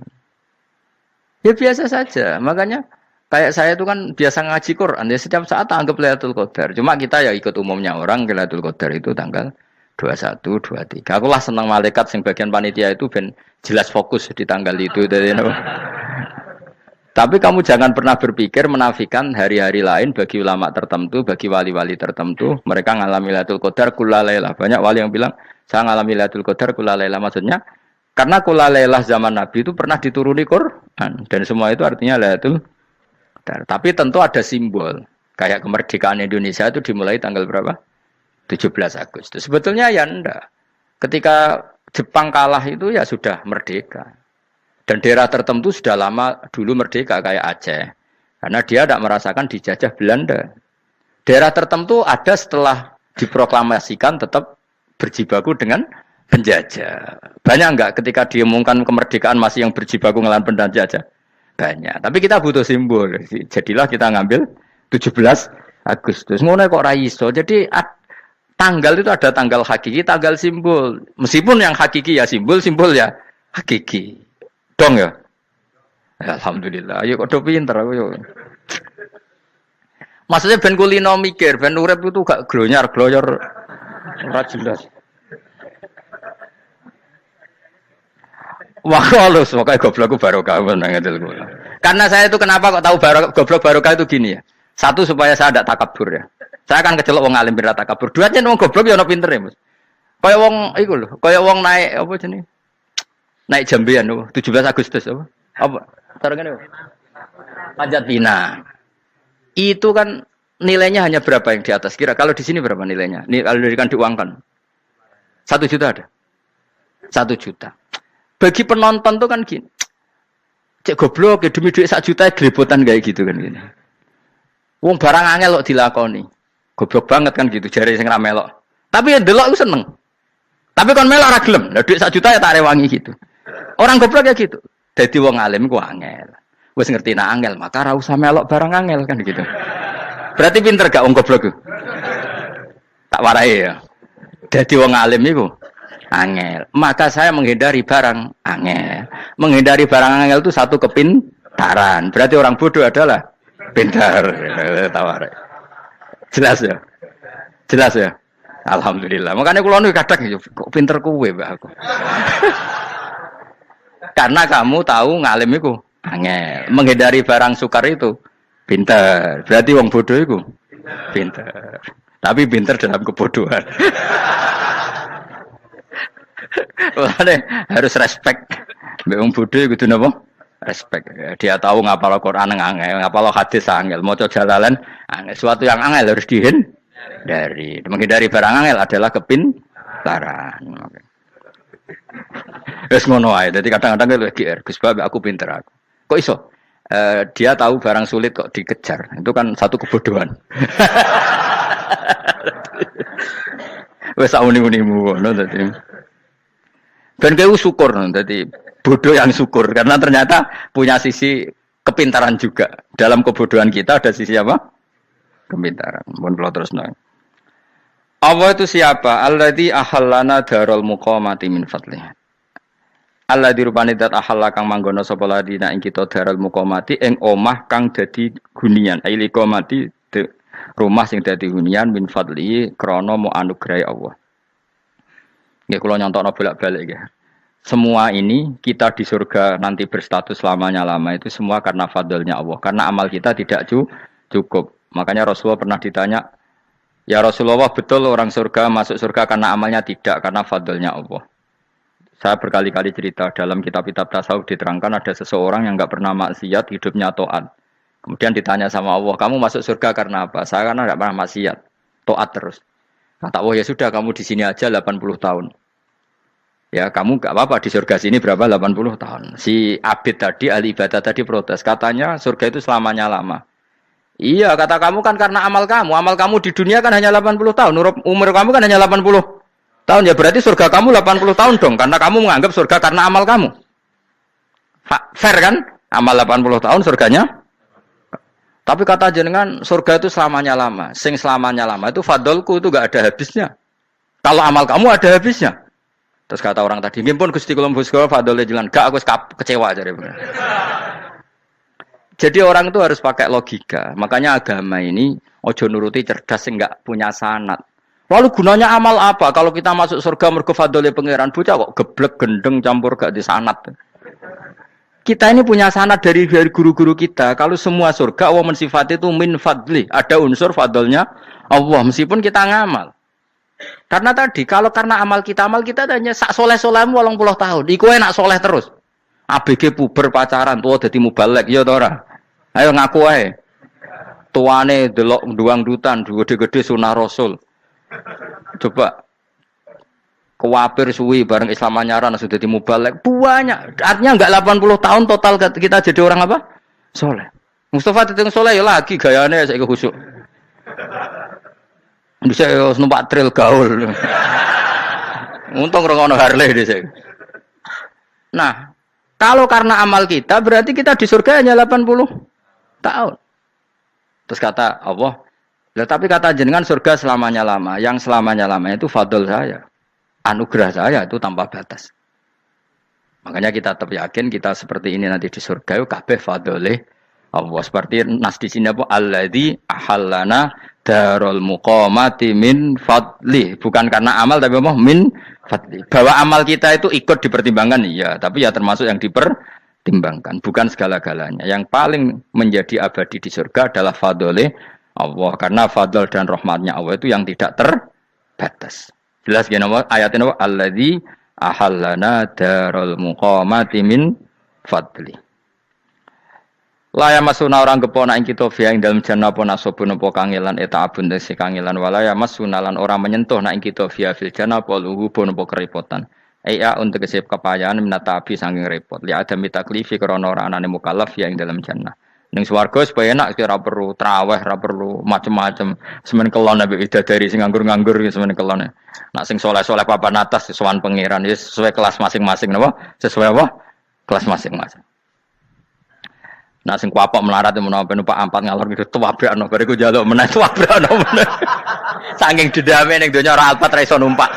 Ya biasa saja, makanya kayak saya itu kan biasa ngaji Quran, ya setiap saat anggap Lailatul Qadar. Cuma kita ya ikut umumnya orang, Lailatul Qadar itu tanggal 21, 23. Aku lah senang malaikat sing bagian panitia itu ben jelas fokus di tanggal itu. Tapi kamu jangan pernah berpikir menafikan hari-hari lain bagi ulama tertentu, bagi wali-wali tertentu. Mereka ngalami Lailatul Qadar kulalailah. Banyak wali yang bilang, saya ngalami Lailatul Qadar kulalailah. Maksudnya, karena kulalailah zaman Nabi itu pernah dituruni Quran. Dan semua itu artinya Lailatul Qadar. Tapi tentu ada simbol. Kayak kemerdekaan Indonesia itu dimulai tanggal berapa? 17 Agustus. Sebetulnya ya enggak. Ketika Jepang kalah itu ya sudah merdeka. Dan daerah tertentu sudah lama dulu merdeka kayak Aceh. Karena dia tidak merasakan dijajah Belanda. Daerah tertentu ada setelah diproklamasikan tetap berjibaku dengan penjajah. Banyak enggak ketika diumumkan kemerdekaan masih yang berjibaku ngelawan penjajah? Banyak. Tapi kita butuh simbol. Jadilah kita ngambil 17 Agustus. Ngono kok ra iso. Jadi tanggal itu ada tanggal hakiki, tanggal simbol. Meskipun yang hakiki ya simbol ya hakiki. Dong ya? Alhamdulillah. Ayo kok do pinter aku yo. Maksudnya ben kulino mikir, ben urip itu gak glonyar-glonyor ora jelas. Wah, halus, makanya goblokku barokah menang ngedel kula. Karena saya itu kenapa kok tahu goblok barokah itu gini ya. Satu supaya saya tidak takabur ya. Saya akan kecelok wong alim berat takabur. Dua aja wong goblok ya ono pinter ya, Mas. Kaya wong iku lho, kaya wong naik apa jenenge? Naik jambean lho, 17 Agustus apa? Apa? Tarengane. Panjat Pinang. Itu kan nilainya hanya berapa yang di atas kira? Kalau di sini berapa nilainya? Kalau diberikan diuangkan. 1 juta ada. 1 juta. Bagi penonton tuh kan gini. Cek goblok ya demi duit 1 juta gelepotan kayak gitu kan gini. Wong barang angel kok dilakoni. Goblok banget kan gitu jare sing ra melok. Tapi ya delok ku seneng. Tapi kon melok ora gelem. Lah duit 1 juta ya tak rewangi gitu. Orang goblok ya gitu. Dadi wong alim ku angel. Wis ngerti nak angel, maka ora usah melok barang angel kan gitu. Berarti pinter gak wong goblok ku? Tak warai ya. Dadi wong alim iku angel. Maka saya menghindari barang angel. Menghindari barang angel itu satu kepintaran. Berarti orang bodoh adalah pintar. Tawarai. Jelas ya? Jelas ya? Alhamdulillah. Makanya kula niku kadang kok pinter kuwe mbak aku. Karena kamu tahu ngalim iku angel. Menghindari barang sukar itu pintar. Berarti wong bodoh iku pintar. Tapi pintar dalam kebodohan. Harus respect. Mbak wong bodoh kudu napa? Respect. Dia tahu ngapal Quran angel, ngapal hadis angel, maca jalalan angel. Suatu yang angel harus dihindari. Menghindari barang angel adalah kepintaran. Wis ngono ae. Dadi kadang-kadang lu GR, Gus Bab aku pinter aku. Kok iso? Dia tahu barang sulit kok dikejar. Itu kan satu kebodohan. Wes sak uni-unimu ngono dadi. Ben kowe syukur dadi bodoh yang syukur karena ternyata punya sisi kepintaran juga. Dalam kebodohan kita ada sisi apa? Kepintaran. Mun kula terusno. Allah itu siapa? Alladzi ahallana darul muqamati min fadlih. Allah dirupani dat ahalla kang manggono sapa ladina ing kita darul muqamati ing omah kang dadi hunian. Aili qamati rumah sing dadi hunian min fadli krana mu anugrahi Allah. Nggih kula nyontokno bolak-balik nggih. Semua ini kita di surga nanti berstatus lamanya-lama itu semua karena fadlnya Allah. Karena amal kita tidak cukup. Makanya Rasulullah pernah ditanya, "Ya Rasulullah, betul orang surga masuk surga karena amalnya tidak karena fadlnya Allah?" Saya berkali-kali cerita dalam kitab-kitab tasawuf diterangkan ada seseorang yang enggak pernah maksiat, hidupnya taat. Kemudian ditanya sama Allah, "Kamu masuk surga karena apa?" "Saya karena enggak pernah maksiat, taat terus." Kata Allah, "Ya sudah, kamu di sini aja 80 tahun." Ya, kamu enggak apa-apa di surga sini berapa 80 tahun. Si Abid tadi, ahli ibadah tadi protes, katanya surga itu selamanya lama. Iya, kata kamu kan karena amal kamu. Amal kamu di dunia kan hanya 80 tahun. Umur kamu kan hanya 80 tahun. Ya berarti surga kamu 80 tahun dong. Karena kamu menganggap surga karena amal kamu. Fair kan? Amal 80 tahun surganya. Tapi kata jenengan surga itu selamanya lama. Sing selamanya lama itu fadolku itu gak ada habisnya. Kalau amal kamu ada habisnya. Terus kata orang tadi, "Ngimpun Gusti kula mbusga fadole jalan." Gak, aku kecewa jare. Jadi orang itu harus pakai logika. Makanya agama ini ojo nuruti cerdas enggak punya sanad. Lalu gunanya amal apa? Kalau kita masuk surga mergo fadhole pangeran, bocah kok geblek gendeng campur gak di sanad. Kita ini punya sanad dari guru-guru kita. Kalau semua surga Allah mensifati itu min fadli, ada unsur fadlnya Allah meskipun kita ngamal. Karena tadi kalau karena amal kita hanya sak soleh-solehmu 80 tahun. Iku enak soleh terus. ABG puber pacaran tua dadi mubalek ya ta ora? Ayo ngaku ae. Tuane delok duang dutan, gede-gede sunah Rasul. Coba kewapir suwi bareng Islam anyaran sudah dadi mubalek. Banyak. Artinya enggak 80 tahun total kita jadi orang apa? Soleh. Mustafa teteng soleh ya lagi gayane saiki khusuk. Bisa numpak trail gaul. Untung ora ono Harley dhisik. Nah, kalau karena amal kita berarti kita di surga hanya 80 tahun. Terus kata Allah, tapi kata jenengan surga selamanya lama. Yang selamanya lama itu fadl saya. Anugerah saya itu tanpa batas. Makanya kita tetap yakin kita seperti ini nanti di surga itu kabeh fadlih Allah. Seperti nas di sini apa? Alladzi ahallana darul muqamati min fadli. Bukan karena amal tapi apa? Min fadli. Bahwa amal kita itu ikut dipertimbangkan iya, tapi ya termasuk yang dipertimbangkan, bukan segala-galanya. Yang paling menjadi abadi di surga adalah fadlih Allah, karena fadl dan rahmatnya Allah itu yang tidak terbatas. Jelas gini ayatnya apa? Alladzi ahallana darul muqamati min fadli. Laya masuna orang kepona ing kita via ing dalem jannah apa nasobun apa kangelan eta abun desi kangelan walaya masuna lan orang menyentuh nak ing kita via fil jannah apa luhubun apa kerepotan. Aya untuk kesep kepayaan minata api saking repot. Li ada mitaklifi krana ora anane mukallaf via ing dalem jannah. Ning swarga supaya enak ora perlu traweh, ora perlu macem-macem. Semen kelon nabi bidadari sing nganggur-nganggur semen kelon. Nak sing saleh-saleh papan atas sowan pangeran sesuai kelas masing-masing napa? Sesuai apa? Kelas masing-masing. Nah sing kuapok melarat menawa numpak ampat ngalor gitu tuwabrakno bariku njaluk meneh tuwabrakno meneh. Saking dendame ning donya ora alpat ra iso numpak.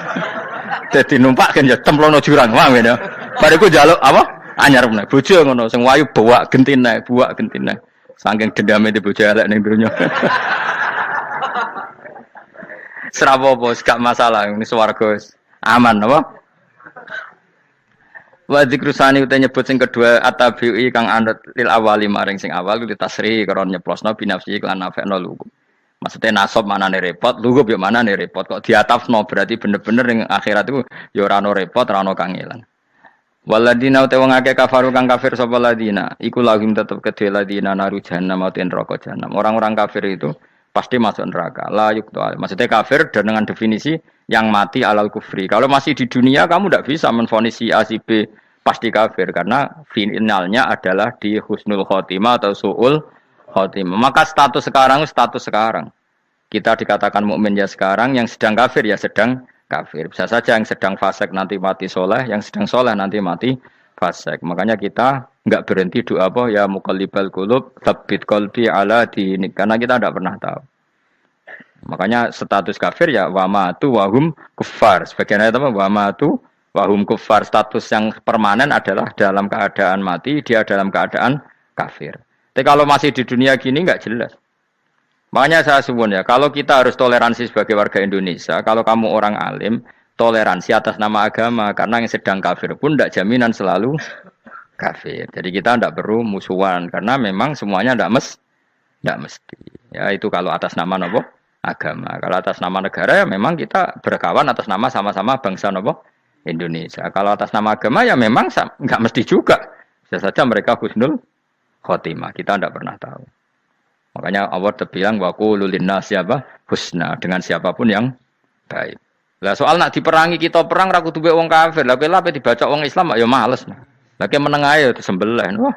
Dadi numpak kan ya templono jurang wae ngene. Bariku njaluk apa? Anyar meneh. Bojo ngono sing wayu buak gentine. Saking dendame di bojo elek ning donya. Serapopo gak masalah ini swarga aman apa? Wa dzikrusani uta nyebut sing kedua atabi'i kang anut lil awali maring sing awal itu tasri karo nyeplosno binafsi lan nafekno lugu. Maksudnya nasab manane repot, lugu yo manane repot kok diatafno berarti bener-bener ning akhirat iku ya ora ono repot, ora ono kangelan. Waladina uta wong akeh kafaru kang kafir sapa ladina, iku lagim tetep kedhe ladina naru jahannam mauten neraka jahannam. Orang-orang kafir itu pasti masuk neraka. La yuqtal. Maksudnya kafir dan dengan definisi yang mati alal kufri. Kalau masih di dunia kamu tidak bisa menvonis si A si B pasti kafir karena finalnya adalah di husnul khotimah atau suul khotimah. Maka status sekarang. Kita dikatakan mukmin ya sekarang, yang sedang kafir ya sedang kafir. Bisa saja yang sedang fasik nanti mati soleh, yang sedang soleh nanti mati fasik. Makanya kita enggak berhenti doa apa ya muqallibal qulub tsabbit qalbi ala dinik karena kita tidak pernah tahu. Makanya status kafir ya wamatu wahum kufar. Sebagian ayat apa wamatu wahum kufar, status yang permanen adalah dalam keadaan mati, dia dalam keadaan kafir. Tapi kalau masih di dunia gini enggak jelas. Makanya saya suwun ya, kalau kita harus toleransi sebagai warga Indonesia, kalau kamu orang alim, toleransi atas nama agama, karena yang sedang kafir pun tidak jaminan selalu kafir. Jadi kita tidak perlu musuhan, karena memang semuanya tidak mesti. Ya itu kalau atas nama nopo agama. Kalau atas nama negara ya memang kita berkawan atas nama sama-sama bangsa nopo Indonesia. Kalau atas nama agama ya memang nggak mesti juga. Bisa saja mereka husnul khotimah. Kita tidak pernah tahu. Makanya Allah terbilang waqulu linnas siapa husna dengan siapapun yang baik. Lah soal nak diperangi kita perang ra kudu wong kafir. Lah kowe dibaca wong Islam ya males. Lah ke meneng ae disembelih. Wah.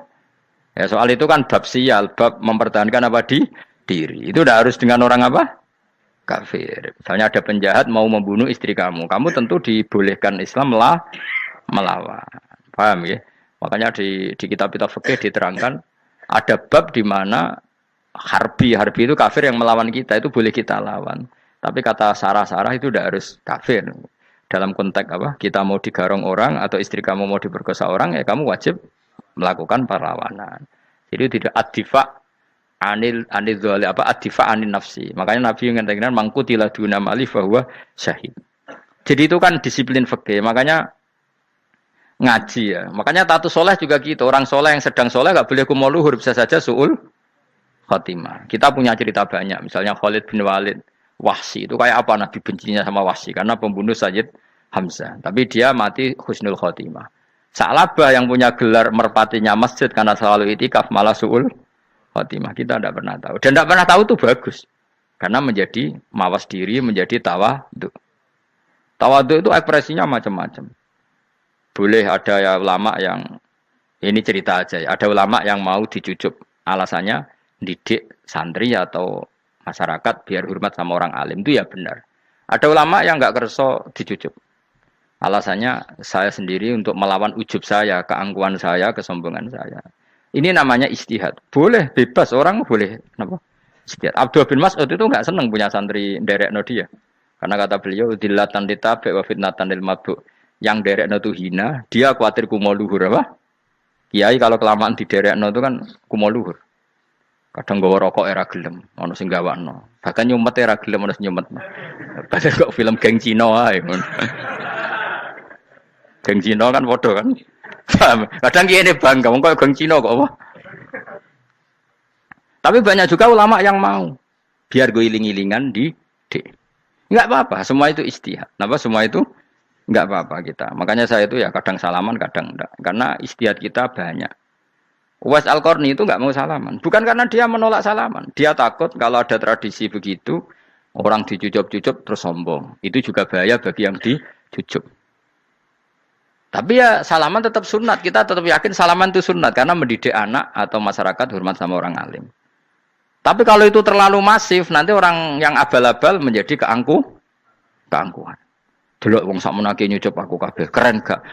Ya soal itu kan bab sial, bab mempertahankan apa di diri. Itu udah harus dengan orang apa? Kafir. Misalnya ada penjahat mau membunuh istri kamu tentu dibolehkan Islam melawan. Paham ya? Makanya di kitab-kitab fikih diterangkan ada bab di mana harbi itu kafir yang melawan kita itu boleh kita lawan. Tapi kata sarah itu udah harus kafir. Dalam konteks apa? Kita mau digarong orang atau istri kamu mau diperkosa orang ya kamu wajib melakukan perlawanan. Jadi tidak adifa anil dzali apa adifa anin nafsi. Makanya Nabi mengatakan mangkutilah duna mali bahwa syahid. Jadi itu kan disiplin fikih. Makanya ngaji ya. Makanya tatus soleh juga gitu. Orang soleh yang sedang soleh enggak boleh kumo luhur, bisa saja suul khotimah. Kita punya cerita banyak. Misalnya Khalid bin Walid, Wahsy itu kayak apa Nabi bencinya sama Wahsy karena pembunuh Sayyid Hamzah. Tapi dia mati husnul khotimah. Sa'labah yang punya gelar merpatinya masjid karena selalu itikaf malah suul khotimah. Kita tidak pernah tahu. Dan tidak pernah tahu itu bagus. Karena menjadi mawas diri, menjadi tawadhu. Tawadhu itu ekspresinya macam-macam. Boleh ada ya ulama yang, ini cerita aja ya, ada ulama yang mau dicucup. Alasannya didik santri atau masyarakat biar hormat sama orang alim. Itu ya benar. Ada ulama yang enggak kerso dicucup. Alasannya saya sendiri untuk melawan ujub saya, keangkuhan saya, kesombongan saya. Ini namanya istihad. Boleh, bebas. Orang boleh. Kenapa? Istihad. Abdul bin Mas'ud itu enggak senang punya santri nderekno dia. Karena kata beliau, dillatan litabe wa fitnatan lil mabuk. Yang nderekno itu hina, dia khawatir kumo luhur. Apa? Kiai kalau kelamaan di nderekno itu kan kumo luhur. Kadang gawa rokok era gelem, ono sing gawakno. Bahkan nyumet era gelem ono sing nyumet. Padahal kok film geng Cina ae. Geng Cina kan padha kan. Kadang kene bangga wong kok geng Cina kok apa. Tapi banyak juga ulama yang mau biar gue iling-ilingan di enggak apa-apa, semua itu istihad. Napa semua itu enggak apa-apa kita. Makanya saya itu ya kadang salaman, kadang enggak. Karena istihad kita banyak. Uwais Al-Qarni itu enggak mau salaman. Bukan karena dia menolak salaman. Dia takut kalau ada tradisi begitu, orang dicucup-cucup terus sombong. Itu juga bahaya bagi yang dicucup. Tapi ya salaman tetap sunat. Kita tetap yakin salaman itu sunat. Karena mendidik anak atau masyarakat hormat sama orang alim. Tapi kalau itu terlalu masif, nanti orang yang abal-abal menjadi keangkuhan. Delok wong sakmenake nyucup aku kabeh. Keren gak?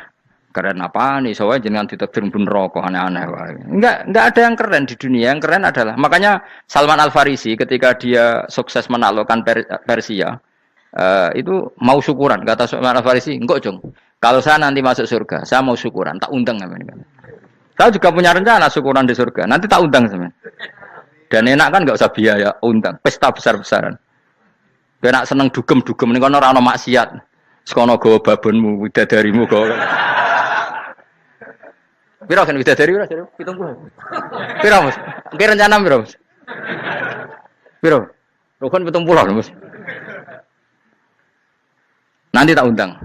Keren apa nih? Soalnya jangan ditakdir pun rokok aneh-aneh. Enggak ada yang keren di dunia. Yang keren adalah makanya Salman Al Farisi ketika dia sukses menaklukkan Persia itu mau syukuran. Kata Salman Al Farisi, enggak Jong. Kalau saya nanti masuk surga, saya mau syukuran. Tak undang namanya. Saya juga punya rencana syukuran di surga. Nanti tak undang sama. Dan enak kan enggak usah biaya undang. Pesta besar-besaran. Enak seneng dugem-dugem ini kono ora ono maksiat. Sekono gawa babonmu, widadarimu gawa. Piro kan widadari piro? 70. Piro, Mas? Ki rencana piro, Mas? Piro? Rukun 70, Mas. Nanti tak undang.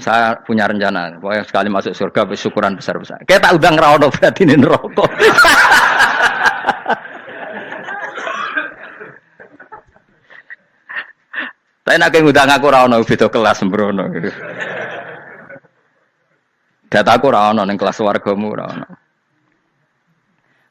Saya punya rencana, pokoknya sekali masuk surga syukuran besar-besar. Kayak tak undang ra ono berarti ning neraka. Tapi nek ngundang aku ora ono beda kelas sembrono. Dataku ora ono ning kelas wargamu ora ono.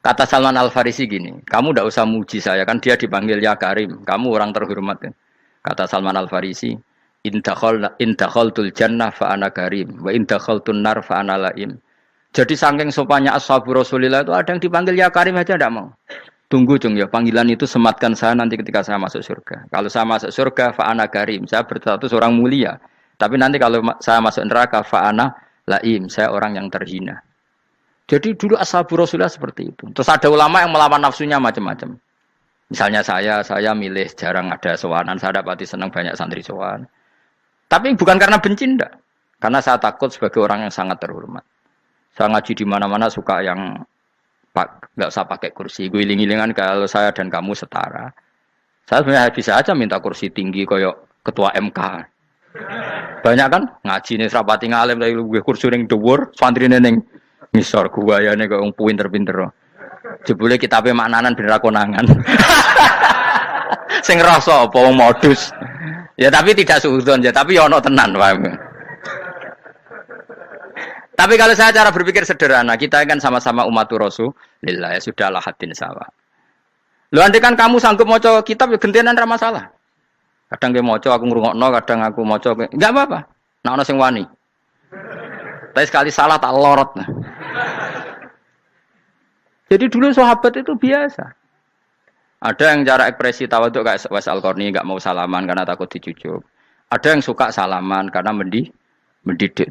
Kata Salman Al-Farisi gini, kamu tidak usah muji saya, kan dia dipanggil ya Karim, kamu orang terhormat. Ya. Kata Salman Al-Farisi, indakhaltul jannah fa ana karim, wa indakhaltun nar fa ana laim. Jadi saking sopannya ashabu Rasulillah itu ada yang dipanggil ya Karim aja tidak mau. Tunggu cung ya, panggilan itu sematkan saya nanti ketika saya masuk surga. Kalau saya masuk surga fa ana karim, saya berstatus orang mulia. Tapi nanti kalau saya masuk neraka fa ana laim, saya orang yang terhina. Jadi dulu ashabu Rasulullah seperti itu. Terus ada ulama yang melawan nafsunya macam-macam. Misalnya saya milih jarang ada sowanan, saya dapati senang banyak santri sowan. Tapi bukan karena benci enggak. Karena saya takut sebagai orang yang sangat terhormat. Saya ngaji di mana-mana suka yang enggak usah pakai kursi. Guling-gilingan kalau saya dan kamu setara. Saya sebenarnya bisa aja minta kursi tinggi koyok ketua MK. Banyak kan ngaji nih serapati ngalim dari gue kursi ning dhuwur, santri ning ngisor guayane kok wong pinter-pinter. Jebule kitabe maknanan bener konangan. Sing ngrasa apa wong modus. Ya tapi tidak suudzon ya, tapi ya ono tenan wae. Tapi kalau saya cara berpikir sederhana, kita kan sama-sama umatur Rasulillah, ya sudahlah hadin sawa. Lho andai kan kamu sanggup maca kitab ya gentenan ra masalah. Kadang ge maca aku ngrungokno, kadang aku maca enggak apa-apa. Nek ana sing wani. Tapi sekali salah tak lorot. Jadi dulu sahabat itu biasa. Ada yang cara ekspresi tawaduk kayak Wais Al-Qarni enggak mau salaman karena takut dicucuk. Ada yang suka salaman karena mendidik.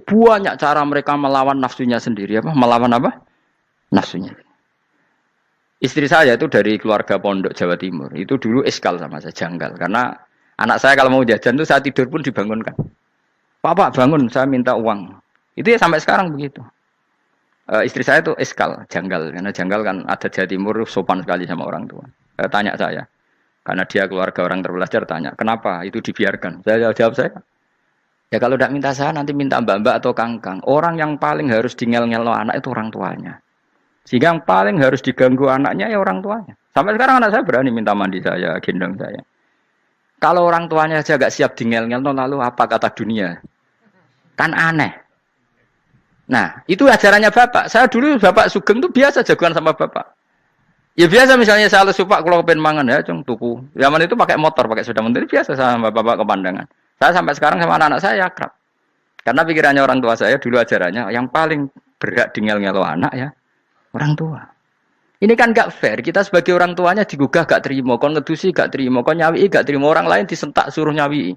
Banyak cara mereka melawan nafsunya sendiri apa? Melawan apa? Nafsunya. Istri saya itu dari keluarga pondok Jawa Timur. Itu dulu iskal sama saya, janggal. Karena anak saya kalau mau jajan itu saya tidur pun dibangunkan. Pak bangun, saya minta uang. Itu ya sampai sekarang begitu. Istri saya itu iskal, janggal. Karena janggal kan ada Jawa Timur sopan sekali sama orang tua. Tanya saya. Karena dia keluarga orang terpelajar, tanya. Kenapa itu dibiarkan? Saya jawab saya. Ya kalau tidak minta saya, nanti minta mbak-mbak atau kangkang. Orang yang paling harus dingel-ngelo anak itu orang tuanya. Sehingga yang paling harus diganggu anaknya ya orang tuanya. Sampai sekarang anak saya berani minta mandi saya, gendong saya. Kalau orang tuanya saja gak siap dingel-ngelo, lalu apa kata dunia? Kan aneh. Nah, itu ajarannya bapak. Saya dulu bapak Sugeng itu biasa jagoan sama bapak. Ya biasa misalnya saya lesu pak kalau pengen mangan ya, cung tuku. Zaman itu pakai motor, pakai sepeda motor, biasa sama bapak kepandangan. Saya sampai sekarang sama anak-anak saya akrab. Karena pikirannya orang tua saya dulu ajarannya yang paling berhak dingel-ngelo anak ya orang tua. Ini kan gak fair. Kita sebagai orang tuanya digugah gak terima, kon ngedusi gak terima, kon nyawi gak terima, orang lain disentak suruh nyawi.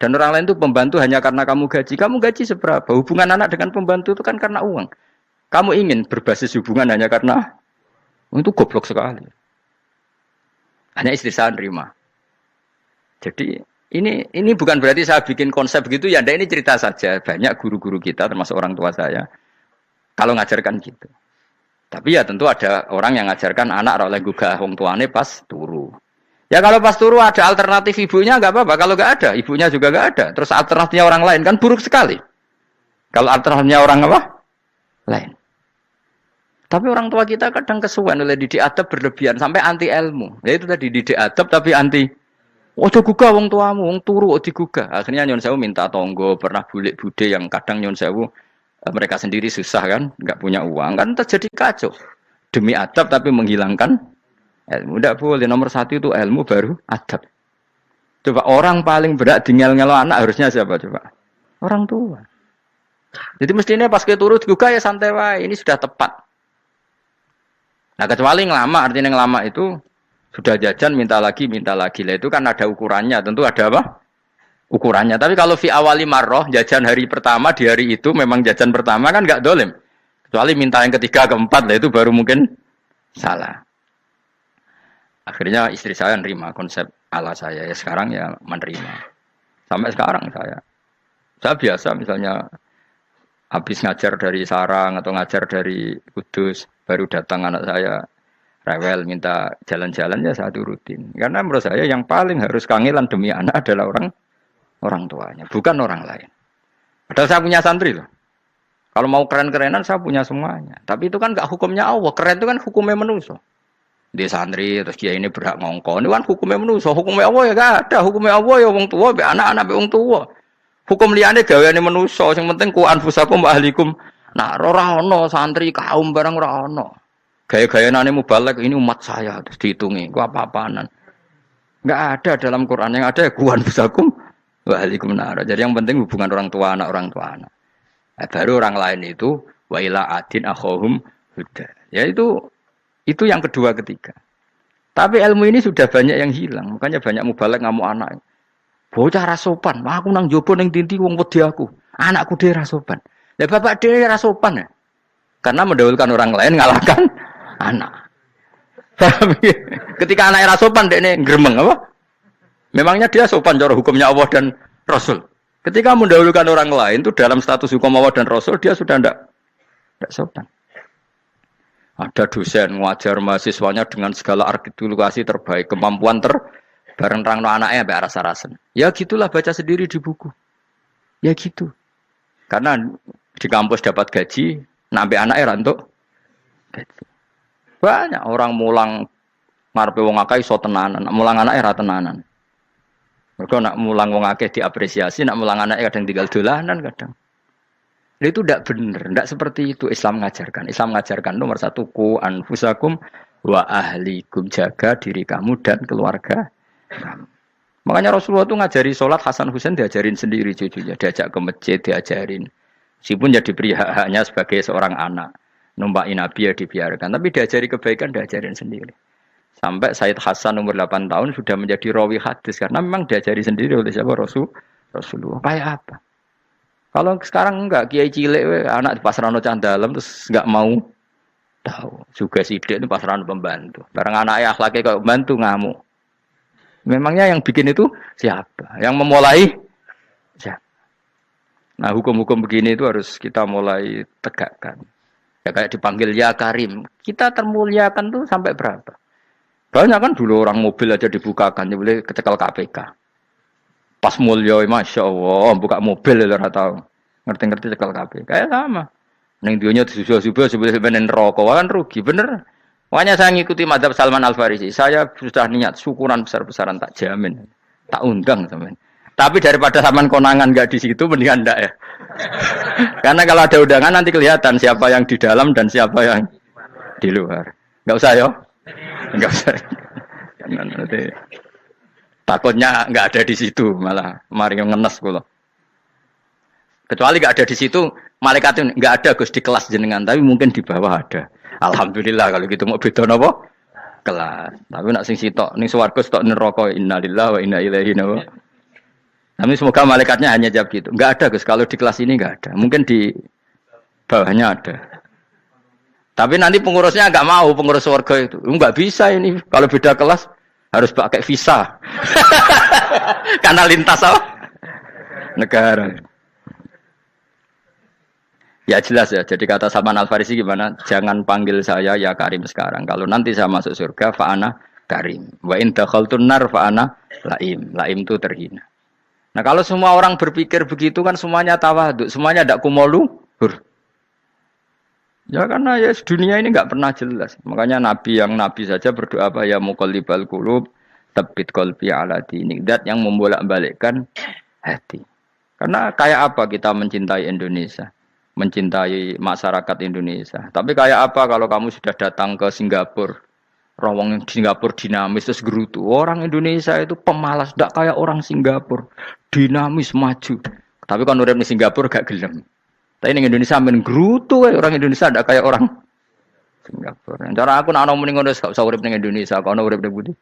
Dan orang lain itu pembantu hanya karena kamu gaji. Kamu gaji seberapa? Hubungan anak dengan pembantu itu kan karena uang. Kamu ingin berbasis hubungan hanya karena itu goblok sekali. Hanya istri saya nerima. Jadi ini bukan berarti saya bikin konsep begitu ya. Ini cerita saja. Banyak guru-guru kita termasuk orang tua saya kalau ngajarkan gitu. Tapi ya tentu ada orang yang ngajarkan anak oleh gugah wong tuane pas turu. Ya kalau pas turu ada alternatif ibunya nggak apa-apa. Kalau nggak ada, ibunya juga nggak ada. Terus alternatifnya orang lain kan buruk sekali. Kalau alternatifnya orang apa? Lain. Tapi orang tua kita kadang kesuwen oleh didik adab berlebihan sampai anti ilmu. Ya itu tadi didik adab tapi anti. Ojo gugah wong tuamu, wong turu ojo digugah. Akhirnya nyon sewu minta tonggo, pernah bulik bude yang kadang nyon sewu mereka sendiri susah kan, nggak punya uang kan terjadi kacau. Demi adab tapi menghilangkan ilmu. Tidak boleh, nomor satu itu ilmu baru adab. Coba orang paling berat dingel-ngelo anak harusnya siapa coba? Orang tua. Jadi mestinya pas ke turu juga ya santai wae, ini sudah tepat. Nah kecuali ngelama, artinya ngelama itu sudah jajan minta lagi lah itu kan ada ukurannya, tentu ada apa? Ukurannya. Tapi kalau fi awali marroh jajan hari pertama di hari itu memang jajan pertama kan nggak dolim. Kecuali minta yang ketiga keempat lah itu baru mungkin salah. Akhirnya istri saya menerima konsep ala saya ya sekarang ya menerima. Sampai sekarang saya biasa misalnya habis ngajar dari Sarang atau ngajar dari Kudus baru datang anak saya rewel minta jalan-jalan ya saya turutin. Karena menurut saya yang paling harus kangelan demi anak adalah orang tuanya, bukan orang lain. Padahal saya punya santri loh. Kalau mau keren-kerenan saya punya semuanya. Tapi itu kan enggak hukumnya Allah. Keren itu kan hukumnya manusia. Di santri terus kiai ini berhak ngongkon. Ini kan hukumnya manusia, hukumnya Allah ya gak ada, hukumnya Allah ya wong tua, be anak-anak be wong tua. Hukum liyane gaweane manusia, sing penting ku anfusakum wa ahlikum. Nah, ora ono santri kaum barang ora ono. Gaya-gayanane mubalek ini umat saya terus dihitungi. Ku apa-apaanan. Enggak ada dalam Quran, yang ada ya ku anfusakum wa ahlikum nar. Jadi yang penting hubungan orang tua anak. Nah, baru orang lain itu wa ila adin akhahum huda. Ya itu yang kedua ketiga. Tapi ilmu ini sudah banyak yang hilang. Makanya banyak mubalek ngamuk anak. Bocah rasopan, aku nang jopo ning tinti wong wedi aku. Anakku dhewe rasopan. Lah bapak dhewe rasopan ya. Karena mendahulukan orang lain ngalahkan anak. Ketika anaknya rasopan dekne gremeng apa? Memangnya dia sopan cara hukumnya Allah dan Rasul. Ketika mendahulukan orang lain itu dalam status hukum Allah dan Rasul dia sudah tidak sopan. Ada dosen ngajar mahasiswanya dengan segala artikulasi terbaik, kemampuan bareng rangno anaknya sampai rasa-rasen. Ya gitulah baca sendiri di buku. Ya gitu. Karena di kampus dapat gaji, nampe anaknya rantuk gaji. Banyak orang mulang ngarepe wong akeh iso tenanan, mulang anaknya ra tenanan. Mergo nak mulang wong akeh diapresiasi, nak mulang anaknya kadang tinggal dolanan kadang. Itu tidak benar, tidak seperti itu Islam mengajarkan. Islam mengajarkan nomor satu ku anfusakum wa ahlikum, jaga diri kamu dan keluarga kamu. Makanya Rasulullah itu ngajari sholat, Hasan Husain diajarin sendiri cucunya, diajak ke masjid diajarin. Meskipun jadi beri hak-haknya sebagai seorang anak, numpaki Nabi ya dibiarkan, tapi diajari kebaikan diajarin sendiri. Sampai Sayyid Hasan umur 8 tahun sudah menjadi rawi hadis karena memang diajari sendiri oleh siapa Rasulullah. Kayak apa? Kalau sekarang enggak, kiai cilik anak di pasrano candalem terus enggak mau tahu. Juga sidik itu pasrano pembantu. Barang anaknya akhlaknya kayak pembantu ngamuk. Memangnya yang bikin itu siapa? Yang memulai siapa? Nah, hukum-hukum begini itu harus kita mulai tegakkan. Ya kayak dipanggil ya Karim. Kita termuliakan tuh sampai berapa? Banyak kan dulu orang mobil aja dibukakan, dia boleh kecekel KPK. Pas mulia, masya Allah, buka mobil ya tahu, ngerti-ngerti cekel KPK. Kayak sama. Neng dionya disusul-susul sebelum rokok kan rugi, bener. Makanya saya ngikuti madzhab Salman Al Farisi. Saya sudah niat syukuran besar-besaran tak jamin, tak undang teman. Tapi daripada saman konangan nggak di situ, mendingan enggak ya. Karena kalau ada undangan nanti kelihatan siapa yang di dalam dan siapa yang di luar. Nggak usah yo, nggak usah. Nanti. Takutnya nggak ada di situ, malah mari ngenes kula. Kecuali nggak ada di situ, malaikat itu nggak ada Gus di kelas jenengan, tapi mungkin di bawah ada. Alhamdulillah kalau gitu mau beda napa? Kelas. Tapi nak sing sitok ning swarga sitok neraka, innalillahi wa inna ilaihi raji'un. Tapi semoga malaikatnya hanya jawab gitu. Nggak ada Gus, kalau di kelas ini nggak ada. Mungkin di bawahnya ada. Tapi nanti pengurusnya nggak mau, pengurus swarga itu. Nggak bisa ini kalau beda kelas. Harus pakai visa. Karena lintas apa? Negara. Ya jelas ya. Jadi kata Salman Al Farisi gimana? Jangan panggil saya ya Karim sekarang. Kalau nanti saya masuk surga, fa'ana Karim. Wa in dakhaltun nar fa'ana Laim. Laim itu terhina. Nah kalau semua orang berpikir begitu kan semuanya tawadhu. Semuanya tidak kumoluhur. Ya karena ya dunia ini enggak pernah jelas. Makanya nabi saja berdoa apa ya muqallibal qulub tsabbit qalbi ala dinik. Dat yang membolak-balikkan hati. Karena kayak apa kita mencintai Indonesia, mencintai masyarakat Indonesia. Tapi kayak apa kalau kamu sudah datang ke Singapura, rawang Singapura dinamis terus gerutu. Orang Indonesia itu pemalas, tidak kayak orang Singapura, dinamis maju. Tapi kan urip di Singapura gak gelem. Tapi di Indonesia men gerutu, orang Indonesia tidak kayak orang Singapura. Cara aku nak ngomong ngono gak usah urip ning Indonesia, kono urip ning Budi.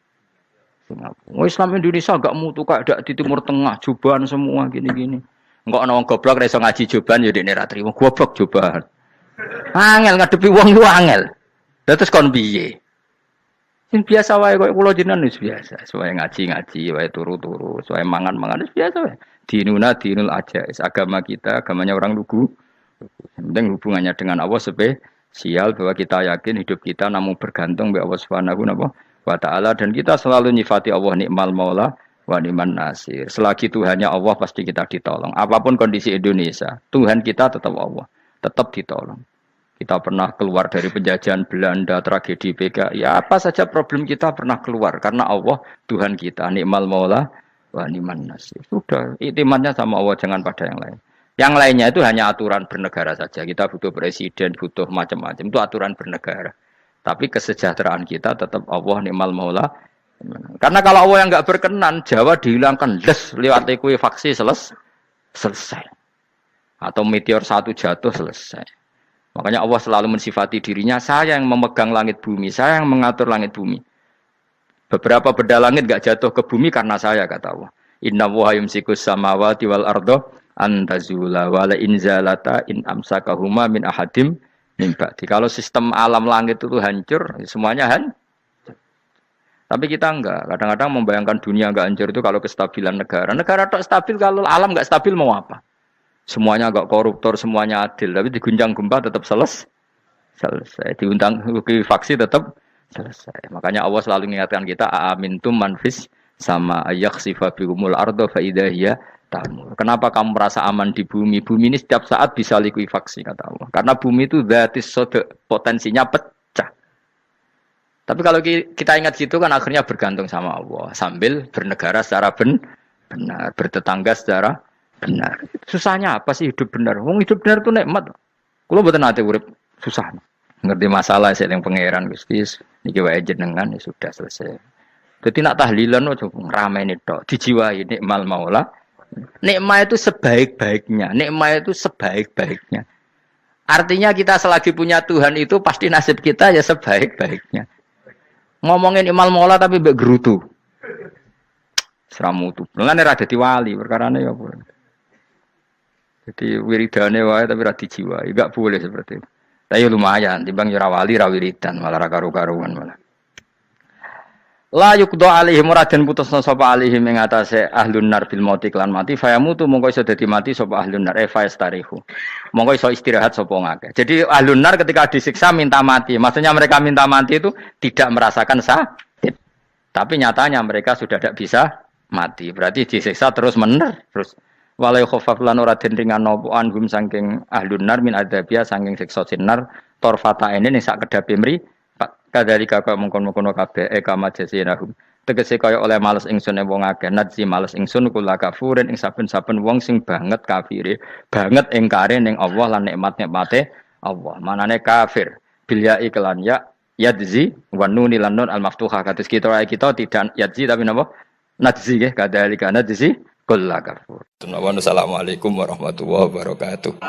Singapura. Islam Indonesia gak mutu kayak dak di Timur Tengah, jubahan semua gini-gini. Enggak ana wong goblok ra iso ngaji jubahan ya dekne ra trimo. Goblok jubahan. Angel ngadepi wong ku angel. Lah terus kon piye? Sing biasa wae koyo kula jenengan wis biasa. Soale ngaji-ngaji wae turu-turu, soale mangan-mangan wis biasa wae. Dinul ajais. Agama kita, agamanya orang lugu. Yang penting hubungannya dengan Allah spesial bahwa kita yakin hidup kita namun bergantung kepada Allah Subhanahu wa taala dan kita selalu nyifati Allah nikmal maula wa ni'man nasir. Selagi Tuhannya Allah pasti kita ditolong. Apapun kondisi Indonesia, Tuhan kita tetap Allah, tetap ditolong. Kita pernah keluar dari penjajahan Belanda, tragedi PKI. Ya apa saja problem kita pernah keluar karena Allah Tuhan kita. Nikmal Maula wa ni'man nasir. Sudah, iktimatnya sama Allah, jangan pada yang lain. Yang lainnya itu hanya aturan bernegara saja. Kita butuh presiden, butuh macam-macam. Itu aturan bernegara. Tapi kesejahteraan kita tetap Allah Nikmal Maula. Karena kalau Allah yang nggak berkenan, Jawa dihilangkan lewat ekuifaksi selesai. Atau meteor satu jatuh selesai. Makanya Allah selalu mensifati dirinya, saya yang memegang langit bumi, saya yang mengatur langit bumi. Beberapa benda langit enggak jatuh ke bumi karena saya, kata Allah. Inna wa yumsikus samawati wal ardo antazula wala inzalata in amsakahuma min ahadim min ba'di. Kalau sistem alam langit itu hancur, semuanya tapi kita enggak. Kadang-kadang membayangkan dunia enggak hancur itu kalau kestabilan negara. Negara tak stabil, kalau alam enggak stabil mau apa? Semuanya agak koruptor, semuanya adil, tapi diguncang gempa tetap selesai. Diundang faksi tetap selesai. Makanya Allah selalu mengingatkan kita, aamintum manfis sama yakhsifa bihumul ardo fa idza hiya tamur. Kenapa kamu merasa aman di bumi? Bumi ini setiap saat bisa likuifaksi, kata Allah. Karena bumi itu dzatis sode, potensinya pecah. Tapi kalau kita ingat situ kan akhirnya bergantung sama Allah sambil bernegara secara benar, bertetangga secara benar. Susahnya apa sih hidup benar? Wong hidup benar itu nikmat. Kulo mboten nate urip susah. Ngerti masalah saya yang pangeran Gusti niki wae jenengan ya sudah selesai. Dadi nak tahlilan ojo ngrameni tok, dijiwai nikmal maula. Nikmat itu sebaik-baiknya. Nikmat itu sebaik-baiknya. Artinya kita selagi punya Tuhan itu pasti nasib kita ya sebaik-baiknya. Ngomongin nikmal maula tapi mbek gerutu. Seramutu. Lan ora dadi wali perkarane ya apa. Jadi wiridane wae tapi ra dijiwai, enggak boleh seperti itu. Tapi lumayan, timbang ora wali ra wiridan, malah ra karu-karuan malah. La yuqda alaihim raden putusna sapa alaihim ing atase ahlun nar bil mauti lan mati fayamutu mongko iso dadi mati sapa ahlun nar fayastarihu. Mongko iso istirahat sapa ngake. Jadi ahlun nar ketika disiksa minta mati. Maksudnya mereka minta mati itu tidak merasakan sakit. Tapi nyatanya mereka sudah tidak bisa mati. Berarti disiksa terus terus walai khofaf lan ora den ringan napa anhum saking ahlun nar min adzabia saking siksa sinar torfata ene ning sak kedape mri kadalika kaya mungkon-mungkon kabeh kama jasinahum tegese kaya oleh males ingsun wong akeh nadzi males ingsun kula kafurin ing saben-saben wong sing banget kafire banget ingkare ning Allah lan nikmat-nikmate Allah manane kafir bilya iklan ya yadzi wa nun lan nun al maftuha kados kita tidak yadzi tapi napa nadzi nggih kadalika nadzi kulla kafur. Assalamualaikum warahmatullahi wabarakatuh.